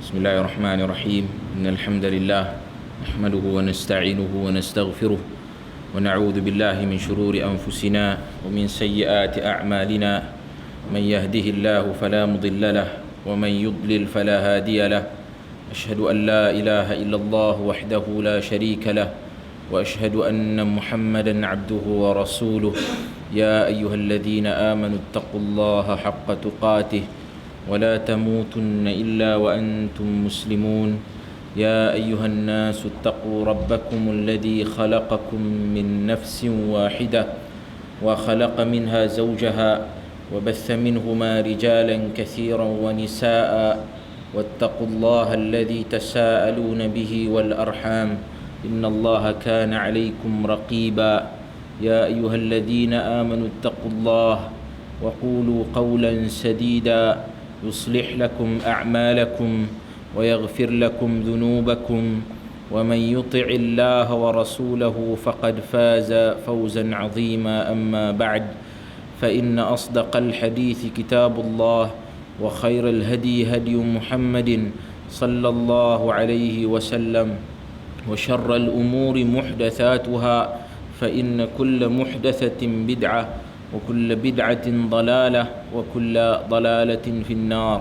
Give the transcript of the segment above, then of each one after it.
بسم الله الرحمن الرحيم إن الحمد لله نحمده ونستعينه ونستغفره ونعوذ بالله من شرور أنفسنا ومن سيئات أعمالنا من يهده الله فلا مضل له ومن يضلل فلا هادي له أشهد أن لا إله إلا الله وحده لا شريك له وأشهد أن محمدا عبده ورسوله يا أيها الذين آمنوا اتقوا الله حق تقاته ولا تموتن إلا وأنتم مسلمون يا أيها الناس اتقوا ربكم الذي خلقكم من نفس واحدة وخلق منها زوجها وبث منهما رجالا كثيرا ونساء واتقوا الله الذي تساءلون به والأرحام إن الله كان عليكم رقيبا يا أيها الذين آمنوا اتقوا الله وقولوا قولا سديدا يصلح لكم أعمالكم ويغفر لكم ذنوبكم ومن يطع الله ورسوله فقد فاز فوزا عظيما أما بعد فإن أصدق الحديث كتاب الله وخير الهدي هدي محمد صلى الله عليه وسلم وشر الأمور محدثاتها فإن كل محدثة بدعة وكل بدعة ضلالة وكل ضلالة في النار.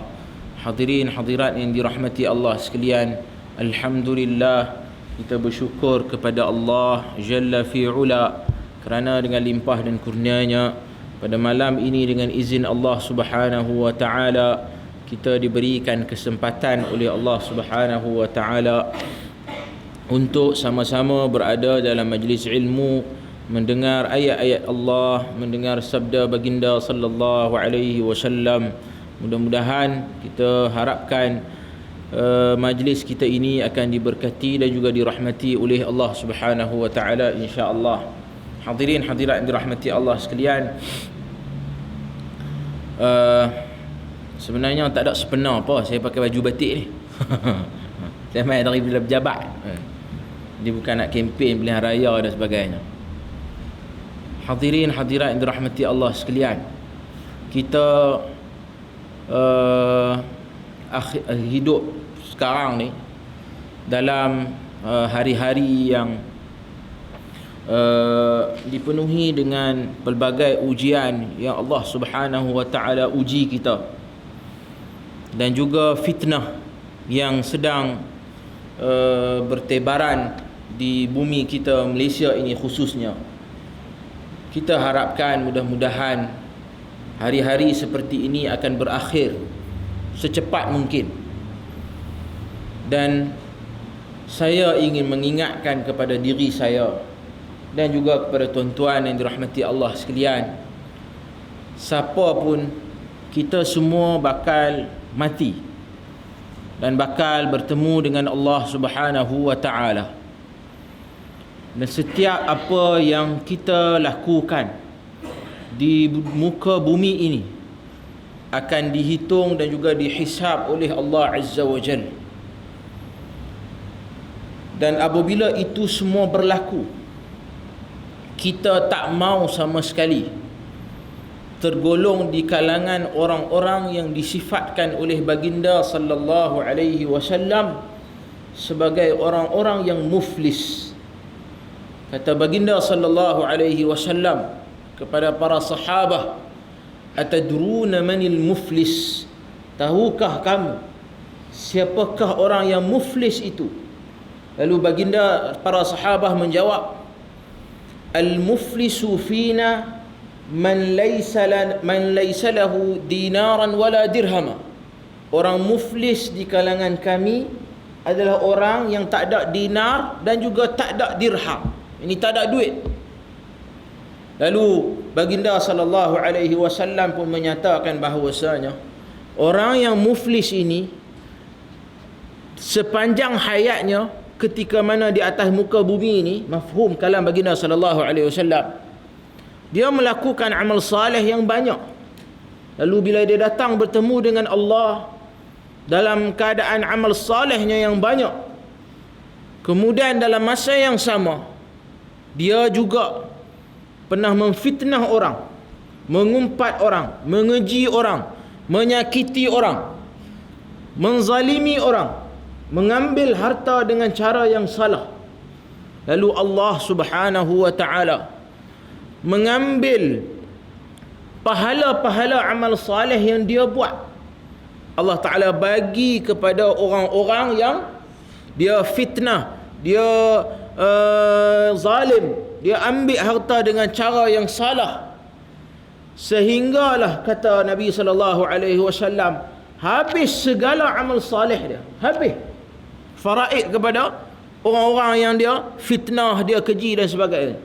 Hadirin hadirat yang dirahmati Allah sekalian, alhamdulillah kita bersyukur kepada Allah Jalla fi'ula kerana dengan limpah dan kurnianya pada malam ini dengan izin Allah Subhanahu wa taala kita diberikan kesempatan oleh Allah Subhanahu wa taala untuk sama-sama berada dalam majlis ilmu, mendengar ayat-ayat Allah, mendengar sabda baginda sallallahu alaihi wasallam. Mudah-mudahan kita harapkan majlis kita ini akan diberkati dan juga dirahmati oleh Allah Subhanahu wa taala insya-Allah. Hadirin hadirat yang dirahmati Allah sekalian, sebenarnya tak ada sebenar apa saya pakai baju batik ni. Saya main dari bila pejabat. Dia bukan nak kempen pilihan raya dan sebagainya. Hadirin hadirat yang dirahmati Allah sekalian, kita hidup sekarang ni dalam hari-hari yang dipenuhi dengan pelbagai ujian yang Allah Subhanahu wa taala uji kita, dan juga fitnah yang sedang bertebaran di bumi kita Malaysia ini khususnya. Kita harapkan mudah-mudahan hari-hari seperti ini akan berakhir secepat mungkin. Dan saya ingin mengingatkan kepada diri saya dan juga kepada tuan-tuan yang dirahmati Allah sekalian, siapa pun kita semua bakal mati dan bakal bertemu dengan Allah Subhanahu wa taala. Dan setiap apa yang kita lakukan di muka bumi ini akan dihitung dan juga dihisab oleh Allah Azza wa Jalla. Dan apabila itu semua berlaku, kita tak mau sama sekali tergolong di kalangan orang-orang yang disifatkan oleh baginda sallallahu alaihi wasallam sebagai orang-orang yang muflis. Kata baginda sallallahu alaihi wasallam kepada para sahabah, atadruna manil muflis, tahukah kamu siapakah orang yang muflis itu? Lalu baginda para sahabah menjawab, al muflisu fina man laysa lahu dinaran wala dirhama. Orang muflis di kalangan kami adalah orang yang tak ada dinar dan juga tak ada dirham. Ini tak ada duit. Lalu baginda sallallahu alaihi wasallam pun menyatakan bahawasanya orang yang muflis ini sepanjang hayatnya ketika mana di atas muka bumi ini, mafhum kalam baginda sallallahu alaihi wasallam, dia melakukan amal saleh yang banyak. Lalu bila dia datang bertemu dengan Allah dalam keadaan amal salehnya yang banyak, kemudian dalam masa yang sama dia juga pernah memfitnah orang, mengumpat orang, mengeji orang, menyakiti orang, menzalimi orang, mengambil harta dengan cara yang salah. Lalu Allah Subhanahu wa taala mengambil pahala-pahala amal saleh yang dia buat. Allah Taala bagi kepada orang-orang yang dia fitnah, dia zalim, dia ambil harta dengan cara yang salah. Sehinggalah kata Nabi sallallahu alaihi wasallam, habis segala amal saleh dia, habis faraid kepada orang-orang yang dia fitnah, dia keji dan sebagainya.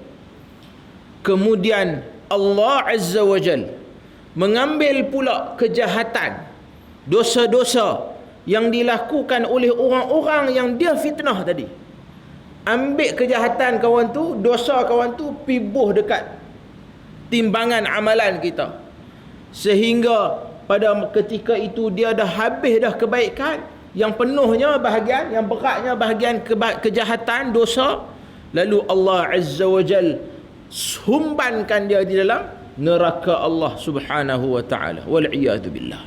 Kemudian Allah Azza wa Jal mengambil pula kejahatan, dosa-dosa yang dilakukan oleh orang-orang yang dia fitnah tadi. Ambil kejahatan kawan tu, dosa kawan tu, pibuh dekat timbangan amalan kita. Sehingga pada ketika itu dia dah habis dah kebaikan, yang penuhnya bahagian, yang beratnya bahagian kejahatan, dosa. Lalu Allah Azza wa Jal humbankan dia di dalam neraka Allah Subhanahu wa ta'ala. Wal'iyadu billah.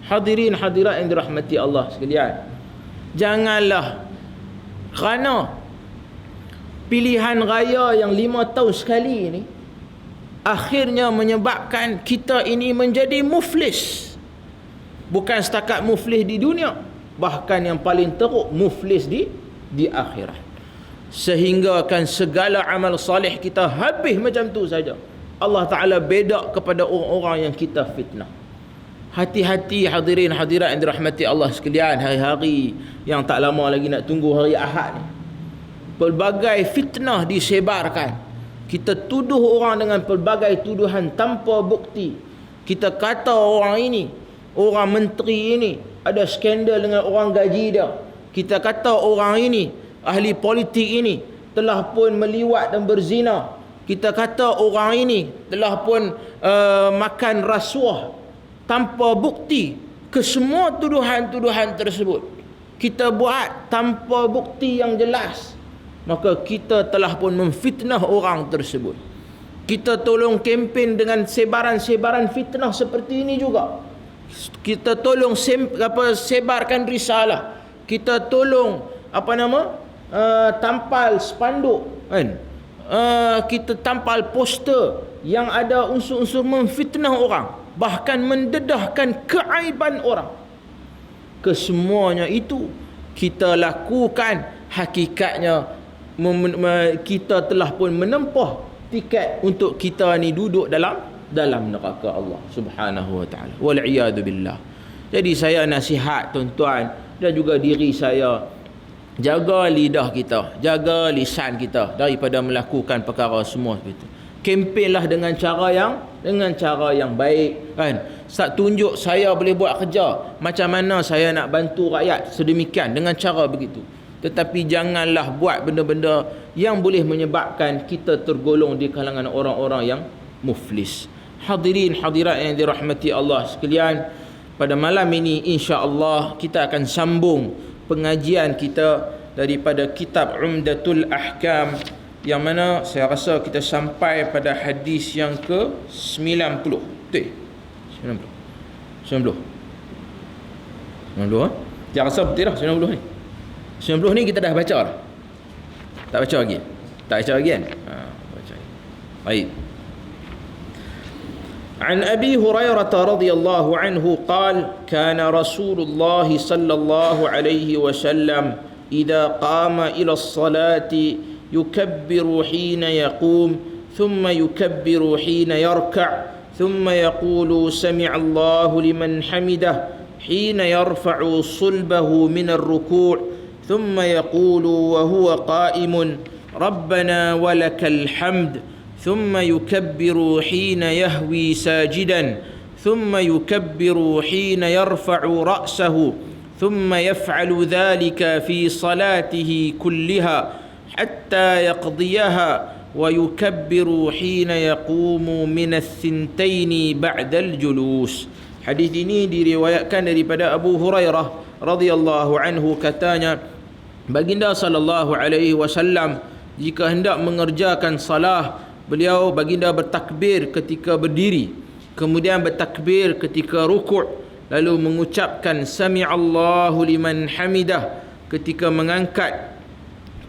Hadirin hadirat yang dirahmati Allah sekalian, janganlah kerana pilihan raya yang 5 tahun sekali ni akhirnya menyebabkan kita ini menjadi muflis. Bukan setakat muflis di dunia, bahkan yang paling teruk muflis di akhirat. Sehingga kan segala amal salih kita habis macam tu saja. Allah Ta'ala bedak kepada orang-orang yang kita fitnah. Hati-hati hadirin hadirat yang dirahmati Allah sekalian, hari-hari yang tak lama lagi nak tunggu hari Ahad ni, pelbagai fitnah disebarkan. Kita tuduh orang dengan pelbagai tuduhan tanpa bukti. Kita kata orang ini, orang menteri ini ada skandal dengan orang gaji dia. Kita kata orang ini, ahli politik ini telah pun meliwat dan berzina. Kita kata orang ini telah pun makan rasuah tanpa bukti. Kesemua tuduhan-tuduhan tersebut kita buat tanpa bukti yang jelas, maka kita telah pun memfitnah orang tersebut. Kita tolong kempen dengan sebaran-sebaran fitnah seperti ini juga. Kita tolong sebarkan risalah. Kita tolong tampal spanduk kan. Kita tampal poster yang ada unsur-unsur memfitnah orang, bahkan mendedahkan keaiban orang. Kesemuanya itu kita lakukan, hakikatnya kita telah pun menempuh tiket untuk kita ni duduk dalam neraka Allah Subhanahu wa ta'ala. Wal'iyadu billah. Jadi saya nasihat tuan-tuan dan juga diri saya, jaga lidah kita, jaga lisan kita daripada melakukan perkara semua itu. Kempenlah dengan cara yang baik kan. Tunjuk saya boleh buat kerja, macam mana saya nak bantu rakyat, sedemikian dengan cara begitu. Tetapi janganlah buat benda-benda yang boleh menyebabkan kita tergolong di kalangan orang-orang yang muflis. Hadirin hadirat yang dirahmati Allah sekalian, pada malam ini insya-Allah kita akan sambung pengajian kita daripada kitab Umdatul Ahkam, yang mana saya rasa kita sampai pada hadis yang ke-90. Betul? 90. Saya rasa betul dah 90 ni. 90 ni kita dah baca dah. Tak baca lagi? Tak baca lagi kan? Baca. Baik. عن أبي هريرة رضي الله عنه قال كان رسول الله صلى الله عليه وسلم إذا قام إلى الصلاة يكبر حين يقوم ثم يكبر حين يركع ثم يقول سمع الله لمن حمده حين يرفع صلبه من الركوع ثم يقول وهو قائم ربنا ولك الحمد ثم يكبر حين يهوي ساجدا ثم يكبر حين يرفع رأسه ثم يفعل ذلك في صلاته كلها حتى يقضيها ويكبر حين يقوم من الثنتين بعد الجلوس. Hadis ini diriwayatkan daripada Abu Hurairah radhiyallahu anhu, katanya baginda sallallahu alaihi wasallam jika hendak mengerjakan salah, baginda bertakbir ketika berdiri, kemudian bertakbir ketika rukuk, lalu mengucapkan sami'allahu liman hamidah ketika mengangkat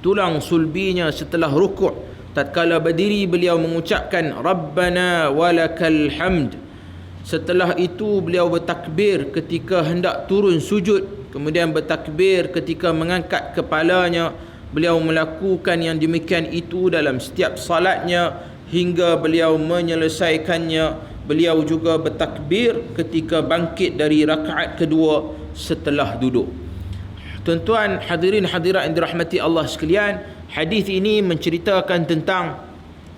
tulang sulbinya setelah rukuk. Tatkala berdiri beliau mengucapkan Rabbana walakal hamd. Setelah itu beliau bertakbir ketika hendak turun sujud, kemudian bertakbir ketika mengangkat kepalanya. Beliau melakukan yang demikian itu dalam setiap salatnya hingga beliau menyelesaikannya. Beliau juga bertakbir ketika bangkit dari rakaat kedua setelah duduk. Tuan-tuan hadirin hadirat yang dirahmati Allah sekalian, hadis ini menceritakan tentang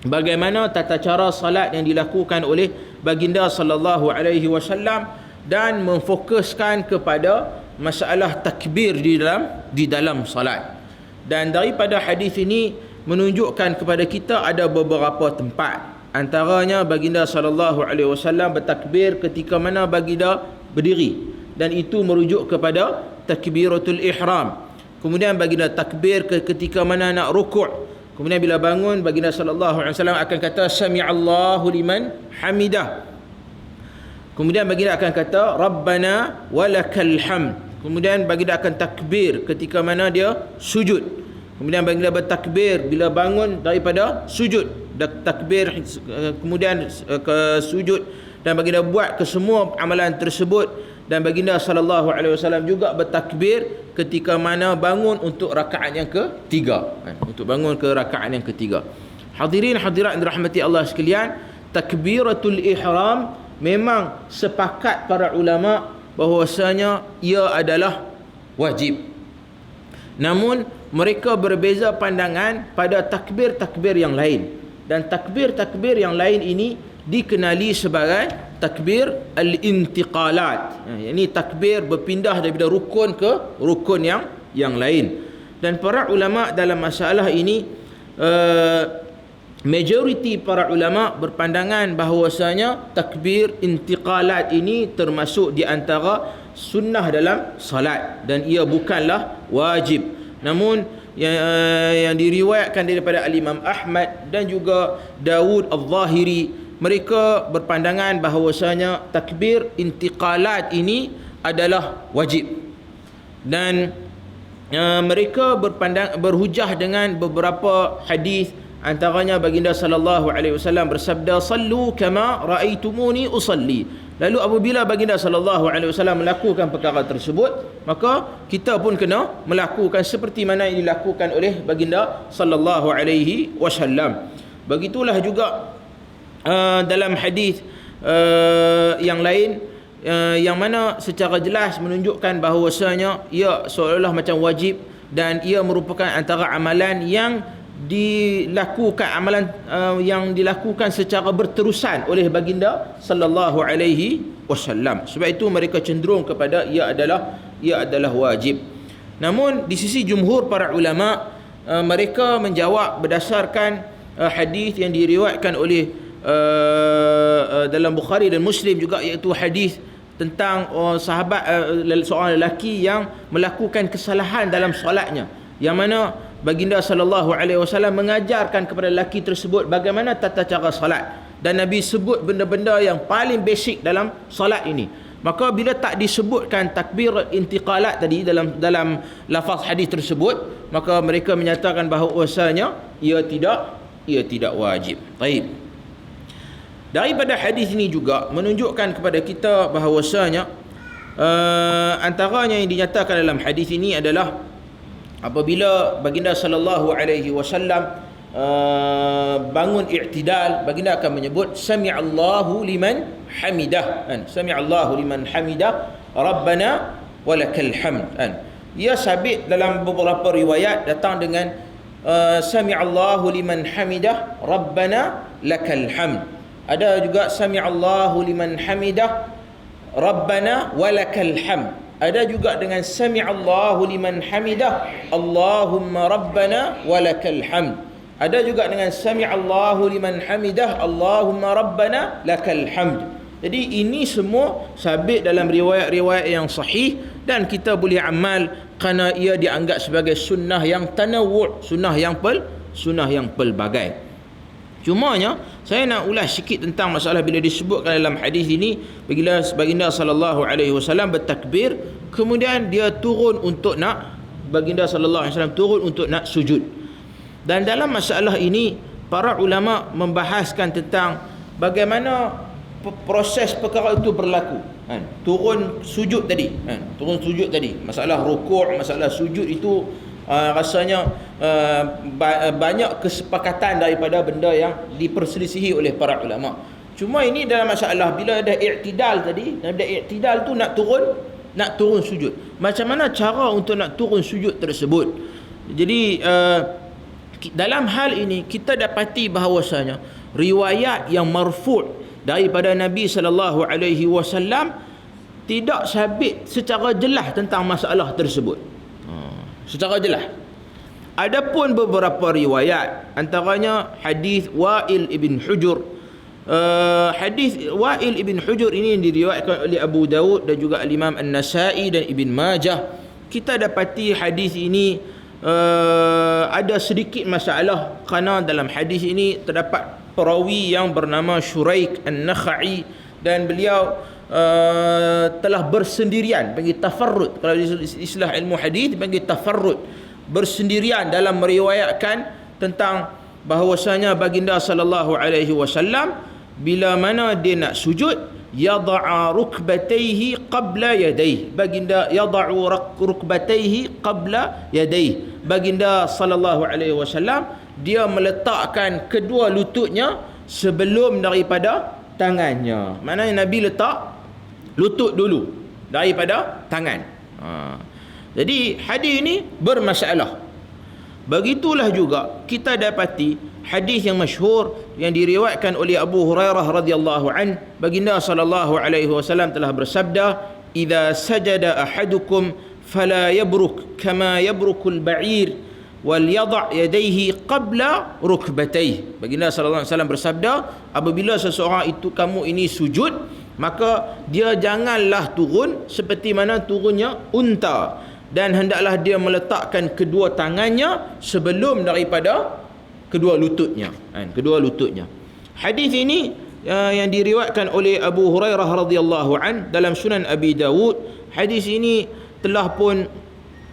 bagaimana tata cara salat yang dilakukan oleh baginda sallallahu alaihi wasallam dan memfokuskan kepada masalah takbir di dalam salat. Dan daripada hadis ini menunjukkan kepada kita ada beberapa tempat. Antaranya baginda sallallahu alaihi wasallam bertakbir ketika mana baginda berdiri, dan itu merujuk kepada takbiratul ihram. Kemudian baginda takbir ketika mana nak rukuk. Kemudian bila bangun baginda sallallahu alaihi wasallam akan kata sami'allahu liman hamidah. Kemudian baginda akan kata Rabbana walakal hamd. Kemudian baginda akan takbir ketika mana dia sujud. Kemudian baginda bertakbir bila bangun daripada sujud. Takbir kemudian ke sujud, dan baginda buat kesemua amalan tersebut. Dan baginda sallallahu alaihi wasallam juga bertakbir ketika mana bangun untuk rakaat yang ketiga. Untuk bangun ke rakaat yang ketiga. Hadirin hadirat yang dirahmati Allah sekalian, takbiratul ihram memang sepakat para ulama bahwasanya ia adalah wajib. Namun mereka berbeza pandangan pada takbir-takbir yang lain. Dan takbir-takbir yang lain ini dikenali sebagai takbir al-intiqalat. Ini takbir berpindah daripada rukun ke rukun yang lain. Dan para ulama dalam masalah ini, majoriti para ulama berpandangan bahawasanya takbir intiqalat ini termasuk di antara sunnah dalam salat dan ia bukanlah wajib. Namun yang diriwayatkan daripada Al-Imam Ahmad dan juga Dawud Al-Zahiri, mereka berpandangan bahawasanya takbir intiqalat ini adalah wajib. Dan mereka berhujah dengan beberapa hadis. Antaranya baginda sallallahu alaihi wasallam bersabda, "Sallu kama raaitumuni usalli." Lalu apabila baginda sallallahu alaihi wasallam melakukan perkara tersebut, maka kita pun kena melakukan seperti mana yang dilakukan oleh baginda sallallahu alaihi wasallam. Begitulah juga dalam hadis yang lain yang mana secara jelas menunjukkan bahawasanya ia seolah-olah macam wajib, dan ia merupakan antara amalan yang dilakukan, yang dilakukan secara berterusan oleh baginda sallallahu alaihi wasallam. Sebab itu mereka cenderung kepada ia adalah wajib. Namun di sisi jumhur para ulama, mereka menjawab berdasarkan hadis yang diriwayatkan oleh dalam Bukhari dan Muslim juga, iaitu hadis tentang sahabat seorang lelaki yang melakukan kesalahan dalam solatnya, yang mana baginda sallallahu alaihi wasallam mengajarkan kepada lelaki tersebut bagaimana tata cara solat, dan Nabi sebut benda-benda yang paling basic dalam solat ini. Maka bila tak disebutkan takbir intiqalat tadi dalam lafaz hadis tersebut, maka mereka menyatakan bahawasanya ia tidak wajib. Baik. Daripada hadis ini juga menunjukkan kepada kita bahawasanya antaranya yang dinyatakan dalam hadis ini adalah apabila baginda sallallahu alaihi wasallam bangun i'tidal, baginda akan menyebut sami'allahu liman hamidah. Sami'allahu liman hamidah, Rabbana walakal hamd. Ia sabit dalam beberapa riwayat datang dengan sami'allahu liman hamidah, Rabbana lakal hamd. Ada juga sami'allahu liman hamidah, Rabbana walakal hamd. Ada juga dengan sami'allahu liman hamidah, Allahumma rabbana walakal hamd. Ada juga dengan sami'allahu liman hamidah, Allahumma rabbana lakal hamd. Jadi ini semua sabit dalam riwayat-riwayat yang sahih, dan kita boleh amal kerana ia dianggap sebagai sunnah yang tanawwu', sunnah yang pelbagai. Cumanya Saya nak ulas sikit tentang masalah bila disebutkan dalam hadis ini baginda sallallahu alaihi wasallam bertakbir, kemudian dia turun untuk nak baginda sallallahu alaihi wasallam turun untuk nak sujud. Dan dalam masalah ini para ulama membahaskan tentang bagaimana proses perkara itu berlaku. Turun sujud tadi, masalah rukuk, masalah sujud itu rasanya banyak kesepakatan daripada benda yang diperselisihi oleh para ulama. Cuma ini dalam masalah bila ada i'tidal tadi, ada i'tidal tu nak turun sujud. Macam mana cara untuk nak turun sujud tersebut? Jadi dalam hal ini kita dapati bahawasanya riwayat yang marfu' daripada Nabi sallallahu alaihi wasallam tidak sabit secara jelas tentang masalah tersebut. Secara jelas. Adapun beberapa riwayat, antaranya hadis Wa'il ibn Hujur. Hadis Wa'il ibn Hujur ini yang diriwayatkan oleh Abu Dawud dan juga Imam An-Nasa'i dan Ibn Majah. Kita dapati hadis ini ada sedikit masalah kerana dalam hadis ini terdapat perawi yang bernama Shuraik An-Nakhai dan beliau telah bersendirian, panggil tafarrud. Kalau istilah ilmu hadis panggil tafarrud, bersendirian dalam meriwayatkan tentang bahawasanya baginda sallallahu alaihi wasallam bila mana dia nak sujud, yada'a rukbatayhi qabla yadayhi. Baginda yada'u rukbatayhi qabla yadayhi. Baginda sallallahu alaihi wasallam dia meletakkan kedua lututnya sebelum daripada tangannya. Maknanya Nabi letak lutut dulu daripada tangan. Jadi hadis ini bermasalah. Begitulah juga kita dapati hadis yang masyhur yang diriwayatkan oleh Abu Hurairah radhiyallahu an, baginda sallallahu alaihi wasallam telah bersabda, "Idza sajada ahadukum fala yabruk kama yabrukul ba'ir wal yada' yadayhi qabla rukbatayhi." Baginda sallallahu alaihi wasallam bersabda, apabila seseorang itu kamu ini sujud, maka dia janganlah turun seperti mana turunnya unta, dan hendaklah dia meletakkan kedua tangannya sebelum daripada kedua lututnya. Kedua lututnya. Hadis ini yang diriwayatkan oleh Abu Hurairah radhiyallahu an dalam Sunan Abi Dawud. Hadis ini telah pun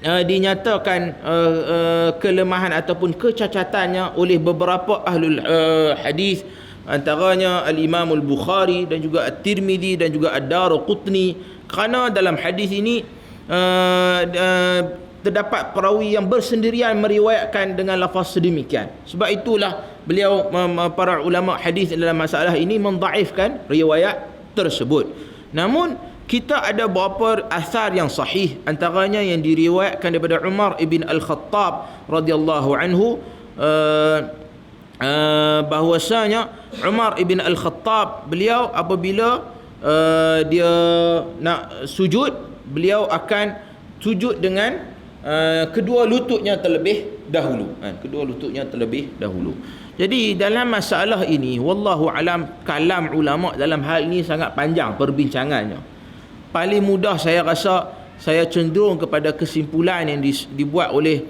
dinyatakan kelemahan ataupun kecacatannya oleh beberapa ahlul hadis, antaranya Al-Imam Al-Bukhari dan juga At-Tirmidzi dan juga Ad-Darqutni, kerana dalam hadis ini terdapat perawi yang bersendirian meriwayatkan dengan lafaz sedemikian. Sebab itulah beliau, para ulama hadis dalam masalah ini mendhaifkan riwayat tersebut. Namun kita ada beberapa asar yang sahih, antaranya yang diriwayatkan daripada Umar ibn Al-Khattab radhiyallahu anhu, bahwasanya Umar ibn Al-Khattab beliau apabila dia nak sujud, beliau akan sujud dengan kedua lututnya terlebih dahulu. Kedua lututnya terlebih dahulu. Jadi dalam masalah ini, wallahu alam, kalam ulama dalam hal ini sangat panjang perbincangannya. Paling mudah saya rasa, saya cenderung kepada kesimpulan yang dibuat oleh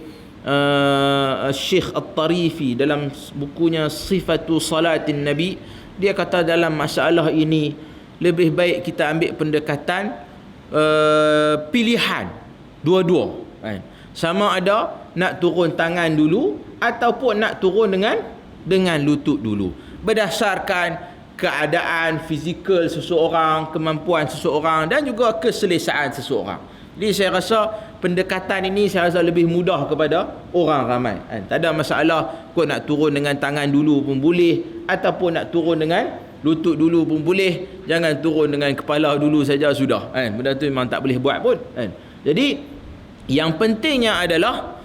Syekh At-Tarifi dalam bukunya Sifatu Salatin Nabi. Dia kata dalam masalah ini lebih baik kita ambil pendekatan pilihan dua-dua. Sama ada nak turun tangan dulu ataupun nak turun dengan lutut dulu, berdasarkan keadaan fizikal seseorang, kemampuan seseorang dan juga keselesaan seseorang. Jadi saya rasa pendekatan ini saya rasa lebih mudah kepada orang ramai. Tak ada masalah kau nak turun dengan tangan dulu pun boleh, ataupun nak turun dengan lutut dulu pun boleh. Jangan turun dengan kepala dulu saja sudah. Benda tu memang tak boleh buat pun. Jadi yang pentingnya adalah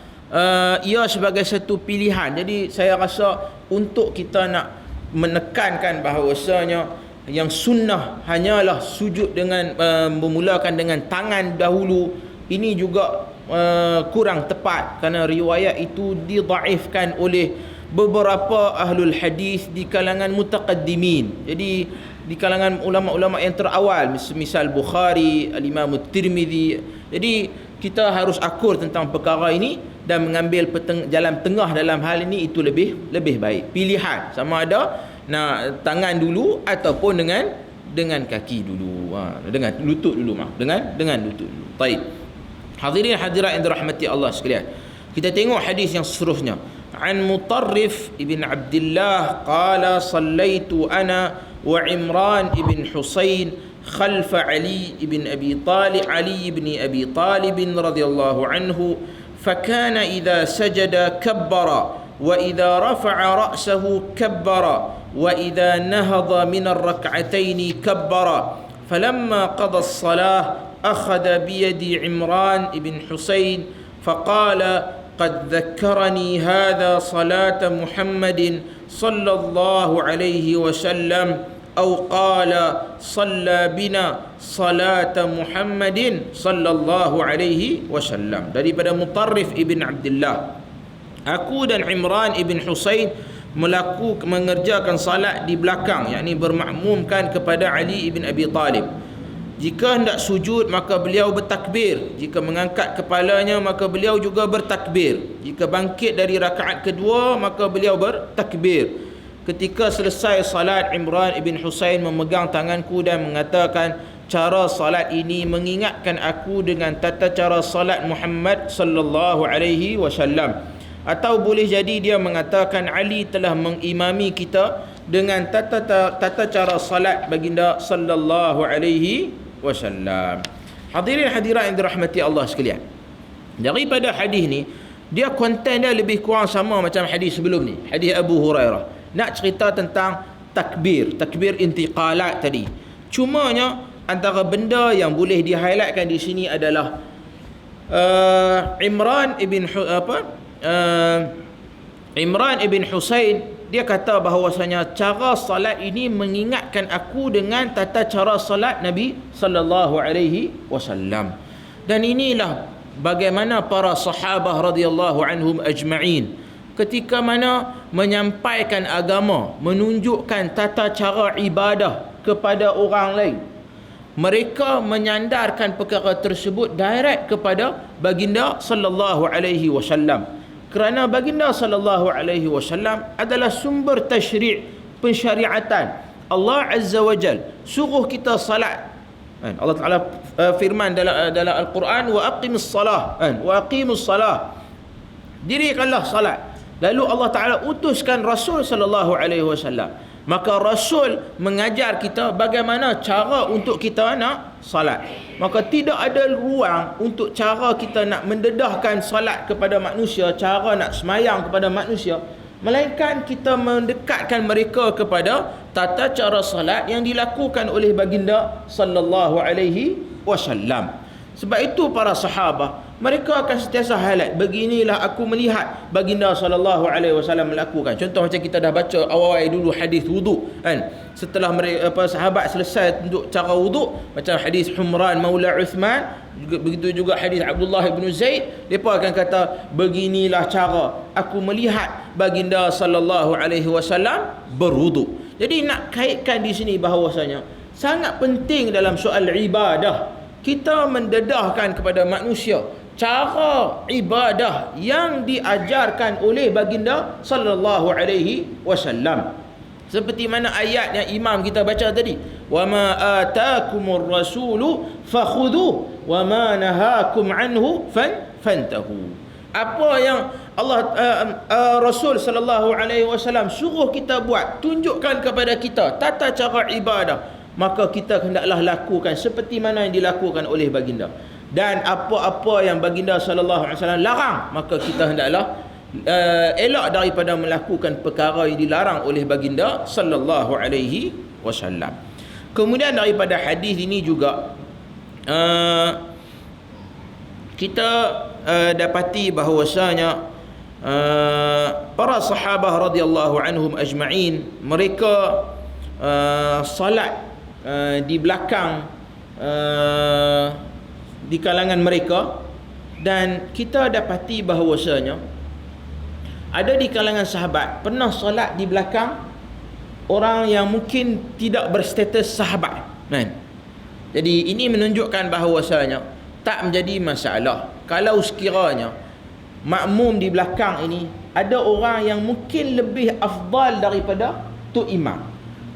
ia sebagai satu pilihan. Jadi saya rasa untuk kita nak menekankan bahawasanya yang sunnah hanyalah sujud dengan memulakan dengan tangan dahulu, ini juga kurang tepat, kerana riwayat itu didhaifkan oleh beberapa ahlul hadis di kalangan mutaqaddimin. Jadi di kalangan ulama-ulama yang terawal, misal Bukhari, Al-Imam Tirmidzi. Jadi kita harus akur tentang perkara ini dan mengambil jalan tengah dalam hal ini, itu lebih baik. Pilihan sama ada tangan dulu ataupun dengan kaki dulu. Dengan lutut dulu, dengan lutut dulu. Baik. Hadirin hadirat yang dirahmati Allah sekalian. Kita tengok hadis yang seterusnya. An Mutarrif ibn Abdullah qala sallaitu ana wa Imran ibn Husain khalfa Ali ibn Abi Talib radhiyallahu anhu فكان إذا سجد كبر وإذا رفع رأسه كبر وإذا نهض من الركعتين كبر فلما قضى الصلاة أخذ بيد عمران بن حسين فقال قد ذكرني هذا صلاة محمد صلى الله عليه وسلم أو قال صلى بنا صلاة محمد صلى الله عليه وسلم. Daripada Mutarrif ibn Abdullah, aku dan Imran ibn Husain mengerjakan salat di belakang, yakni bermakmumkan kepada Ali ibn Abi Talib. Jika hendak sujud maka beliau bertakbir, jika mengangkat kepalanya maka beliau juga bertakbir, jika bangkit dari rakaat kedua maka beliau bertakbir. Ketika selesai salat, Imran ibn Husain memegang tanganku dan mengatakan, cara salat ini mengingatkan aku dengan tata cara salat Muhammad sallallahu alaihi wasallam. Atau boleh jadi dia mengatakan Ali telah mengimami kita dengan tata cara salat baginda sallallahu alaihi wasallam. Hadirin hadirat yang dirahmati Allah sekalian. Daripada hadis ni, dia konten dia lebih kurang sama macam hadis sebelum ni, hadis Abu Hurairah. Nak cerita tentang takbir intiqalat tadi. Cumanya antara benda yang boleh di-highlightkan di sini adalah Imran ibn Husain, dia kata bahawasanya cara salat ini mengingatkan aku dengan tata cara salat Nabi sallallahu alaihi wasallam. Dan inilah bagaimana para sahabah radhiyallahu anhum ajma'in ketika mana menyampaikan agama, menunjukkan tata cara ibadah kepada orang lain, mereka menyandarkan perkara tersebut direct kepada baginda sallallahu alaihi wasallam. Kerana baginda sallallahu alaihi wasallam adalah sumber tasyri', pensyariatan. Allah Azza wa Jal suruh kita salat. Allah Taala firman dalam Al-Quran, wa aqimus salah, wa aqimus salah, dirikanlah salat. Lalu Allah Ta'ala utuskan Rasul sallallahu alaihi wasallam. Maka Rasul mengajar kita bagaimana cara untuk kita nak salat. Maka tidak ada ruang untuk cara kita nak mendedahkan salat kepada manusia, cara nak semayang kepada manusia, melainkan kita mendekatkan mereka kepada tata cara salat yang dilakukan oleh baginda sallallahu alaihi wasallam. Sebab itu para sahabat, mereka akan sentiasa highlight, beginilah aku melihat baginda sallallahu alaihi wasallam melakukan. Contoh macam kita dah baca awal dulu hadis wudu kan. Setelah mereka sahabat selesai untuk cara wudu, macam hadis Humran Maula Uthman, begitu juga hadis Abdullah bin Zaid, mereka akan kata beginilah cara aku melihat baginda sallallahu alaihi wasallam berwudu. Jadi nak kaitkan di sini bahawasanya sangat penting dalam soal ibadah kita mendedahkan kepada manusia cara ibadah yang diajarkan oleh baginda sallallahu alaihi wasallam. Seperti mana ayat yang imam kita baca tadi, wa ma ataakumur rasulu fakhudhu wa ma nahakum anhu fantahu. Apa yang Allah Rasul sallallahu alaihi wasallam suruh kita buat, tunjukkan kepada kita tata cara ibadah, maka kita hendaklah lakukan seperti mana yang dilakukan oleh baginda. Dan apa-apa yang baginda sallallahu alaihi wasallam larang, maka kita hendaklah elak daripada melakukan perkara yang dilarang oleh baginda sallallahu alaihi wasallam. Kemudian daripada hadis ini juga kita dapati bahawasanya para sahabah radhiyallahu anhum ajma'in, mereka salat di belakang di kalangan mereka. Dan kita dapati bahawasanya ada di kalangan sahabat pernah solat di belakang orang yang mungkin tidak berstatus sahabat kan? Jadi ini menunjukkan bahawasanya tak menjadi masalah kalau sekiranya makmum di belakang ini ada orang yang mungkin lebih afdal tok imam.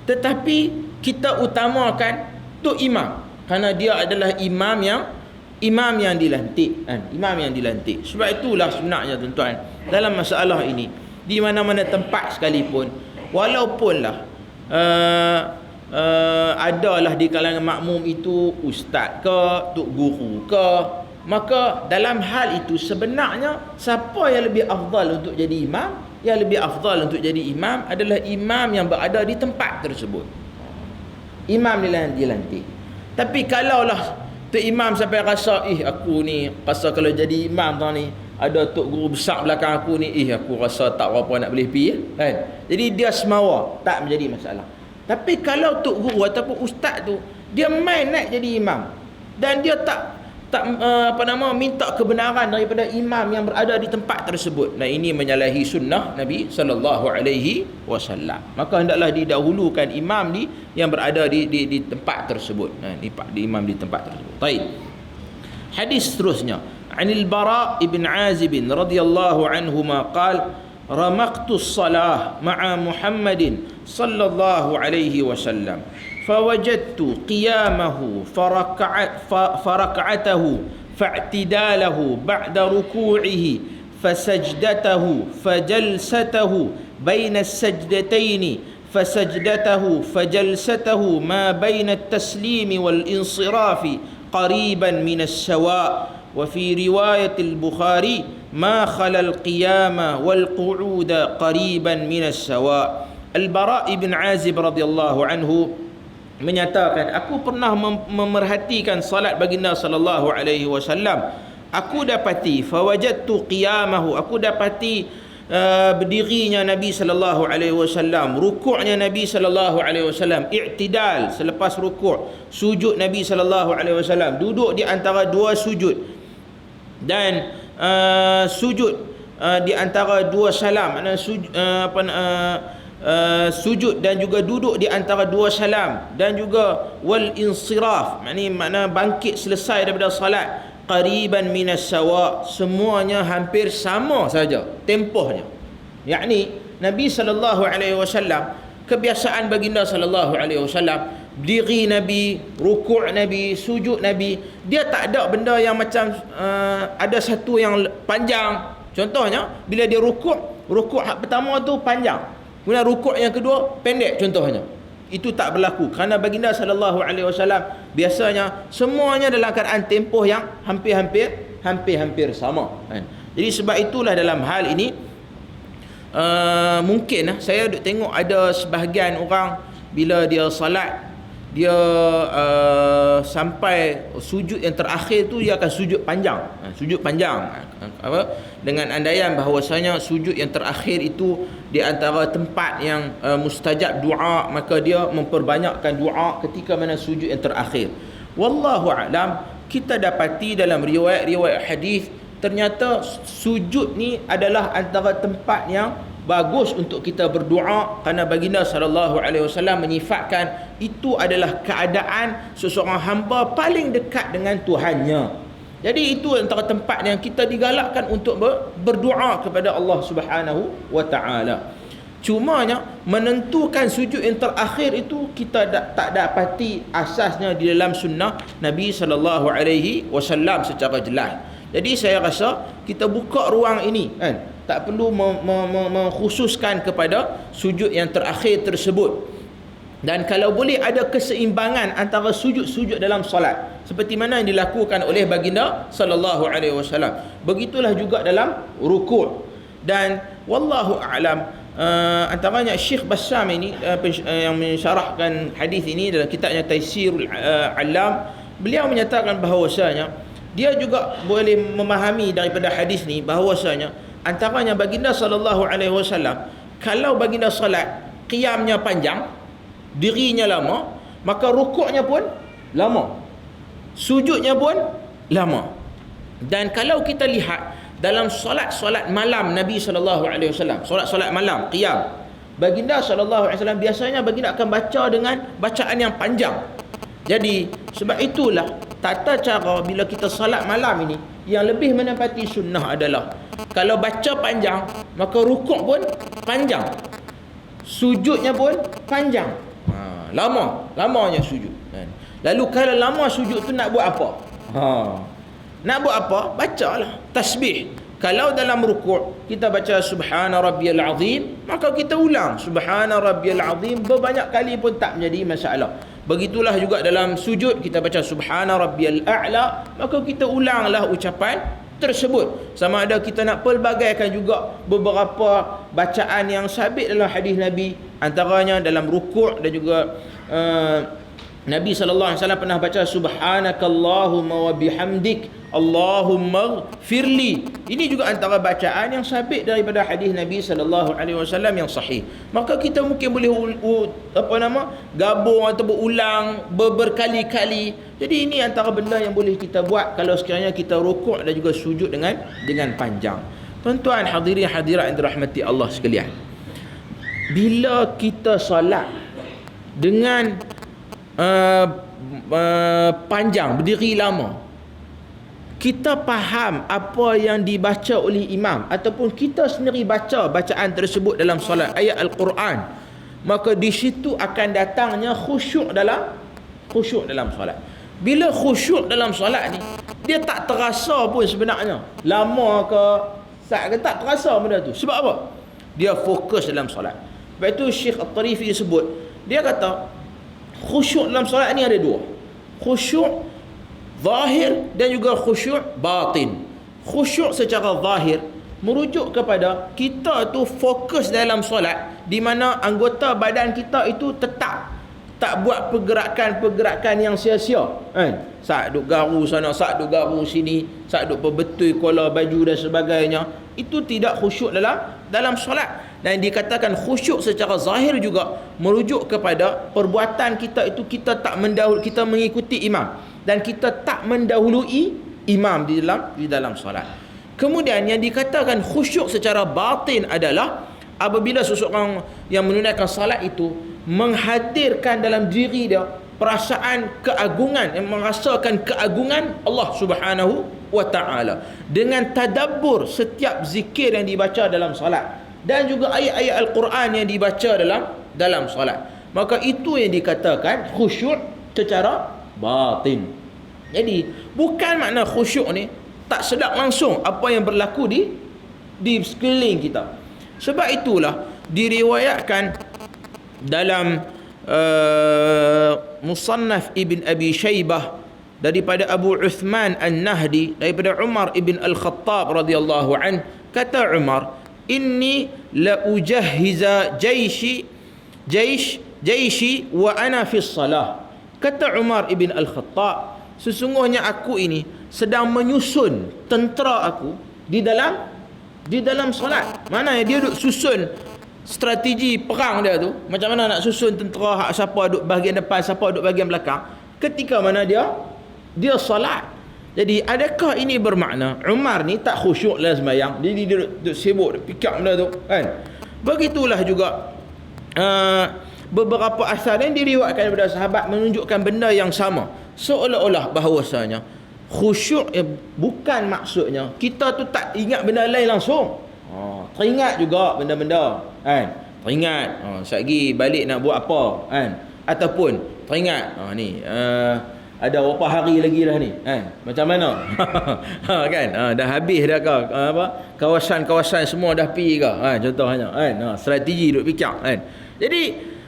Tetapi kita utamakan tok imam kerana dia adalah imam yang dilantik kan? Imam yang dilantik. Sebab itulah sebenarnya tuan-tuan, dalam masalah ini di mana-mana tempat sekalipun, walaupunlah adalah di kalangan makmum itu ustaz ke, tok guru ke, maka dalam hal itu sebenarnya siapa yang lebih afdal untuk jadi imam? Yang lebih afdal untuk jadi imam adalah imam yang berada di tempat tersebut. Imam dilantik. Tapi kalaulah tok imam sampai rasa, aku ni rasa kalau jadi imam tau ni, ada tok guru besar belakang aku ni, aku rasa tak berapa nak boleh pergi kan. Jadi dia semawa, tak menjadi masalah. Tapi kalau tok guru ataupun ustaz tu dia main nak jadi imam dan dia tak minta kebenaran daripada imam yang berada di tempat tersebut, nah ini menyalahi sunnah Nabi sallallahu alaihi wasallam. Maka hendaklah didahulukan imam yang berada di tempat tersebut. Nah, di imam di tempat tersebut. Baik. Hadis seterusnya, Anil Bara ibn Azib radhiyallahu anhuma qala ramaqtu as-salah ma'a Muhammadin sallallahu alaihi wasallam فوجدت قيامه فركعته فاعتداله بعد ركوعه فسجدته فجلسته بين السجدتين فسجدته فجلسته ما بين التسليم والانصراف قريبا من السواء وفي رواية البخاري ما خلا القيام والقعود قريبا من السواء. Al-Bara ibn Azib radhiyallahu anhu menyatakan, aku pernah memerhatikan salat baginda sallallahu alaihi wasallam. Aku dapati fawajadtu qiyamahu, aku dapati berdirinya Nabi sallallahu alaihi wasallam, rukuknya Nabi sallallahu alaihi wasallam, i'tidal selepas rukuk, sujud Nabi sallallahu alaihi wasallam, duduk di antara dua sujud, dan sujud di antara dua salam, sujud dan juga duduk di antara dua salam, dan juga wal insiraf, makna bangkit selesai daripada salat, qariban minas sawa, semuanya hampir sama saja tempohnya. Yakni Nabi sallallahu alaihi wasallam, kebiasaan baginda sallallahu alaihi wasallam, diri Nabi, rukuk Nabi, sujud Nabi, dia tak ada benda yang macam ada satu yang panjang. Contohnya bila dia rukuk hak pertama tu panjang, kemudian rukuk yang kedua pendek contohnya. Itu tak berlaku kerana baginda sallallahu alaihi wasallam biasanya semuanya dalam keadaan tempoh yang hampir sama kan. Jadi sebab itulah dalam hal ini mungkin saya duk tengok ada sebahagian orang bila dia salat, dia sampai sujud yang terakhir tu dia akan sujud panjang, dengan andaian bahawasanya sujud yang terakhir itu di antara tempat yang mustajab doa, maka dia memperbanyakkan doa ketika mana sujud yang terakhir. Wallahu a'lam, kita dapati dalam riwayat hadis ternyata sujud ni adalah antara tempat yang bagus untuk kita berdoa, kerana baginda sallallahu alaihi wasallam menyifatkan itu adalah keadaan seseorang hamba paling dekat dengan Tuhannya. Jadi itu antara tempat yang kita digalakkan untuk berdoa kepada Allah Subhanahu wa taala. Cumanya menentukan sujud yang terakhir itu kita tak dapati asasnya di dalam sunnah Nabi sallallahu alaihi wasallam secara jelas. Jadi saya rasa kita buka ruang ini kan, tak perlu mengkhususkan kepada sujud yang terakhir tersebut. Dan kalau boleh ada keseimbangan antara sujud-sujud dalam solat seperti mana yang dilakukan oleh baginda sallallahu alaihi wasallam. Begitulah juga dalam rukuk. Dan wallahu a'lam, antaranya Syekh Bassam ini yang mensyarahkan hadis ini dalam kitabnya Taysirul Alam, beliau menyatakan bahawasanya dia juga boleh memahami daripada hadis ni bahawasanya antaranya baginda sallallahu alaihi wasallam, kalau baginda solat qiyamnya panjang, dirinya lama, maka rukuknya pun lama, sujudnya pun lama. Dan kalau kita lihat dalam solat malam Nabi sallallahu alaihi wasallam, solat malam qiyam, baginda sallallahu alaihi wasallam biasanya baginda akan baca dengan bacaan yang panjang. Jadi sebab itulah tata cara bila kita solat malam ini yang lebih menepati sunnah adalah kalau baca panjang maka rukuk pun panjang, sujudnya pun panjang. Lamanya sujud. Lalu kalau lama sujud tu nak buat apa? Nak buat apa? Bacalah tasbih. Kalau dalam rukuk kita baca subhana rabbiyal azim, maka kita ulang subhana rabbiyal azim berbanyak kali pun tak menjadi masalah. Begitulah juga dalam sujud kita baca subhana rabbiyal a'la, maka kita ulanglah ucapan tersebut. Sama ada kita nak pelbagaikan juga beberapa bacaan yang sabit dalam hadis Nabi, antaranya dalam rukuk dan juga Nabi SAW pernah baca subhanakallahumma wa bihamdik Allahumma firli. Ini juga antara bacaan yang sabit daripada hadis Nabi SAW yang sahih. Maka kita mungkin boleh gabung atau berulang berkali-kali. Jadi ini antara benda yang boleh kita buat kalau sekiranya kita rukuk dan juga sujud dengan panjang. Tuan-tuan hadirin hadirat yang dirahmati Allah sekalian, bila kita solat dengan panjang, berdiri lama, kita faham apa yang dibaca oleh imam ataupun kita sendiri baca bacaan tersebut dalam solat, ayat Al-Quran, maka di situ akan datangnya khusyuk dalam solat. Bila khusyuk dalam solat ni, dia tak terasa pun sebenarnya lama ke saat ke, tak terasa benda tu. Sebab apa? Dia fokus dalam solat. Sebab itu Syekh At-Tarifi sebut, dia kata khusyuk dalam solat ni ada dua, khusyuk zahir dan juga khusyuk batin. Khusyuk secara zahir merujuk kepada kita tu fokus dalam solat, di mana anggota badan kita itu tetap, tak buat pergerakan-pergerakan yang sia-sia, kan? Saat duk garu sana, saat duk garu sini, saat duk perbetui kola baju dan sebagainya, itu tidak khusyuk dalam solat. Dan dikatakan khusyuk secara zahir juga merujuk kepada perbuatan kita itu, kita tak kita mengikuti imam dan kita tak mendahului imam di dalam solat. Kemudian yang dikatakan khusyuk secara batin adalah apabila seseorang yang menunaikan salat itu menghadirkan dalam diri dia perasaan keagungan, yang merasakan keagungan Allah Subhanahu wa taala dengan tadabbur setiap zikir yang dibaca dalam solat dan juga ayat-ayat Al-Quran yang dibaca dalam solat. Maka itu yang dikatakan khusyuk secara batin. Jadi bukan makna khusyuk ni tak sedap langsung apa yang berlaku di sekeliling kita. Sebab itulah diriwayatkan dalam Musannaf Ibn Abi Shaybah daripada Abu Uthman An-Nahdi, daripada Umar Ibn Al-Khattab radhiyallahu an, kata Umar, inni la ujahhiza jaishi wa ana fi salah. Kata Umar Ibn Al-Khattab, sesungguhnya aku ini sedang menyusun tentera aku di dalam solat. Mana dia duk susun strategi perang dia tu, macam mana nak susun tentera, siapa duk bahagian depan, siapa duk bahagian belakang, ketika mana dia solat. Jadi adakah ini bermakna Umar ni tak khusyuk dalam sembahyang? Dia duk sibuk, duk fikir benda tu, kan? Begitulah juga beberapa asar yang diriwayatkan daripada sahabat menunjukkan benda yang sama, seolah-olah bahawasanya khusyuk bukan maksudnya kita tu tak ingat benda lain langsung. Teringat juga benda-benda, kan? Teringat sekejap balik nak buat apa, kan? Ataupun teringat ni ada berapa hari lagi lah ni, kan? Macam mana? Kan? Dah habis dah ke? Kawasan-kawasan semua dah pergi ke? Contohnya, kan? Strategi duk fikir, kan? Jadi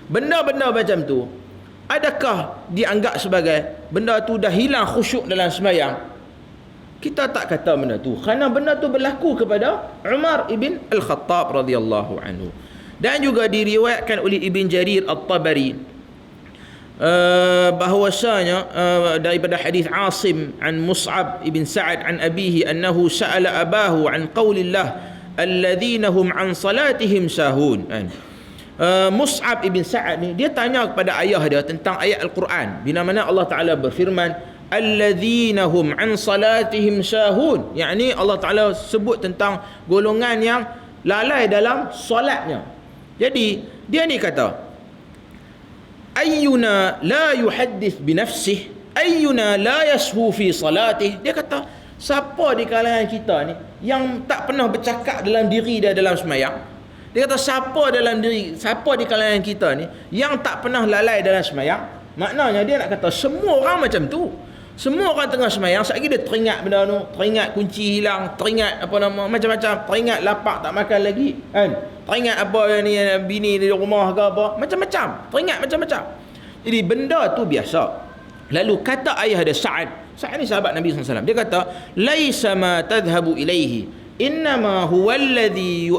benda-benda macam tu, adakah dianggap sebagai benda tu dah hilang khusyuk dalam sembahyang? Kita tak kata benda tu, kerana benda tu berlaku kepada Umar Ibn Al-Khattab radhiyallahu anhu. Dan juga diriwayatkan oleh Ibn Jarir At-Tabari bahwasanya daripada hadis Asim an Mus'ab ibn Sa'ad an abihi annahu sa'ala abahu an qaulillah alladhina hum an salatihim sahun. Mus'ab ibn Sa'ad ni dia tanya kepada ayah dia tentang ayat Al-Quran, bila mana Allah Taala berfirman alladzina hum an salatihim sahun, yakni Allah Taala sebut tentang golongan yang lalai dalam solatnya. Jadi dia ni kata, ayyuna la yuhaddith bi nafsihi ayyuna la yashu fi salatih. Dia kata, siapa di kalangan kita ni yang tak pernah bercakap dalam diri dia dalam sembahyang, Dia kata siapa di kalangan kita ni yang tak pernah lalai dalam semayang, maknanya dia nak kata semua orang macam tu. Semua orang tengah semayang, sekali dia teringat benda tu, teringat kunci hilang, teringat macam-macam, teringat lapak tak makan lagi, kan? Teringat apa ni, bini di rumah ke apa, macam-macam, teringat macam-macam. Jadi benda tu biasa. Lalu kata ayah dia Sa'ad ni sahabat Nabi SAW, dia kata laisa ma tadhhabu ilaihi innama huwa alladhi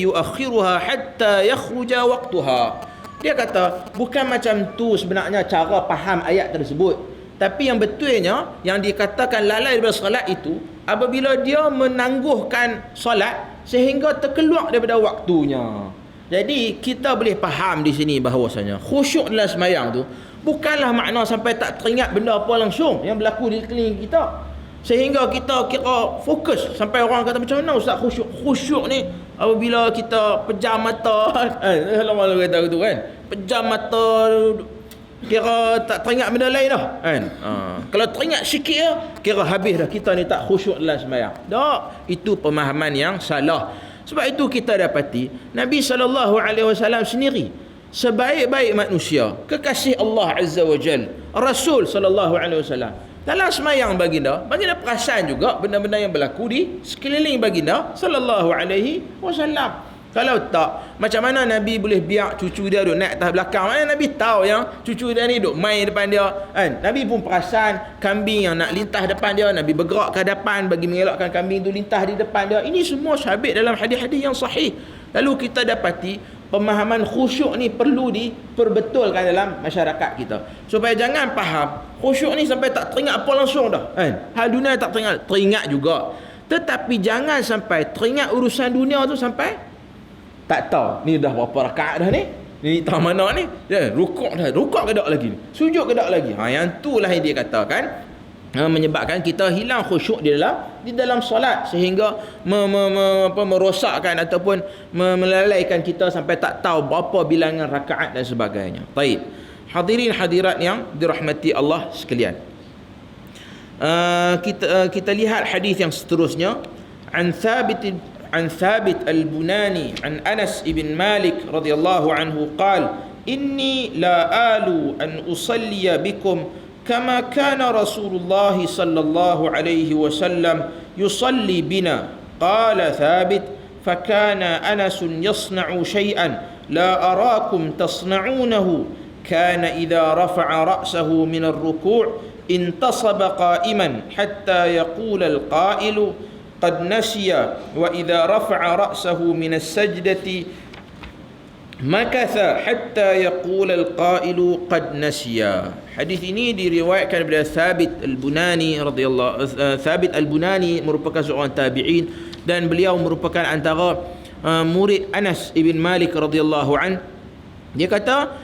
yuakhiruha hatta yakhruja waqtaha. Dia kata bukan macam tu sebenarnya cara faham ayat tersebut, tapi yang betulnya yang dikatakan lalai daripada solat itu apabila dia menangguhkan solat sehingga terkeluar daripada waktunya. Jadi kita boleh faham di sini bahawasanya khusyuk dalam semayang tu bukanlah makna sampai tak teringat benda apa langsung yang berlaku di sekeliling kita, sehingga kita kira fokus sampai orang kata macam mana ustaz khusyuk ni apabila kita pejam mata kalau malu kata tu kan, pejam mata kira tak teringat benda lain dah kan. Kalau teringat sikit ya, kira habis dah kita ni tak khusyuk dalam sembahyang. Tak, itu pemahaman yang salah. Sebab itu kita dapati Nabi SAW sendiri sebaik-baik manusia, kekasih Allah Azza wa Jal, Rasul SAW, dalam semayang baginda perasan juga benda-benda yang berlaku di sekeliling baginda sallallahu alaihi wasallam. Kalau tak, macam mana Nabi boleh biar cucu dia duduk naik atas belakang? Mana Nabi tahu yang cucu dia ni duduk main depan dia kan? Nabi pun perasan kambing yang nak lintas depan dia, Nabi bergerak ke hadapan bagi mengelakkan kambing tu lintas di depan dia. Ini semua sabit dalam hadis-hadis yang sahih. Lalu kita dapati pemahaman khusyuk ni perlu diperbetulkan dalam masyarakat kita, supaya jangan faham khusyuk ni sampai tak teringat apa langsung dah kan. Hal dunia tak teringat juga, tetapi jangan sampai teringat urusan dunia tu sampai tak tahu ni dah berapa rakaat dah ni tak mana ni rukuk ke tak lagi, sujud ke tak lagi. Yang itulah yang dia katakan menyebabkan kita hilang khusyuk di dalam solat, sehingga merosakkan ataupun melalaikan kita sampai tak tahu berapa bilangan rakaat dan sebagainya. Baik, hadirin hadirat yang dirahmati Allah sekalian, kita lihat hadis yang seterusnya. An Thabit al-Bunani an Anas ibn Malik radhiyallahu anhu qala inni la alu an usalliya bikum kama kana Rasulullah sallallahu alaihi wasallam yusalli bina. Qala Thabit fakana Anas yasna'u shay'an la arakum tasna'unahu kana idha rafa'a ra'sahu min ar-ruku' intasaba qa'iman hatta yaqula al-qa'ilu qad nasiya wa idha rafa'a ra'sahu min as-sajdati makatha hatta yaqula al-qailu qad nasiya. Hadis ini diriwayatkan daripada Thabit al-Bunani radhiyallahu Thabit al-Bunani merupakan seorang tabi'in dan beliau merupakan antara murid Anas ibn Malik radhiyallahu an. Dia kata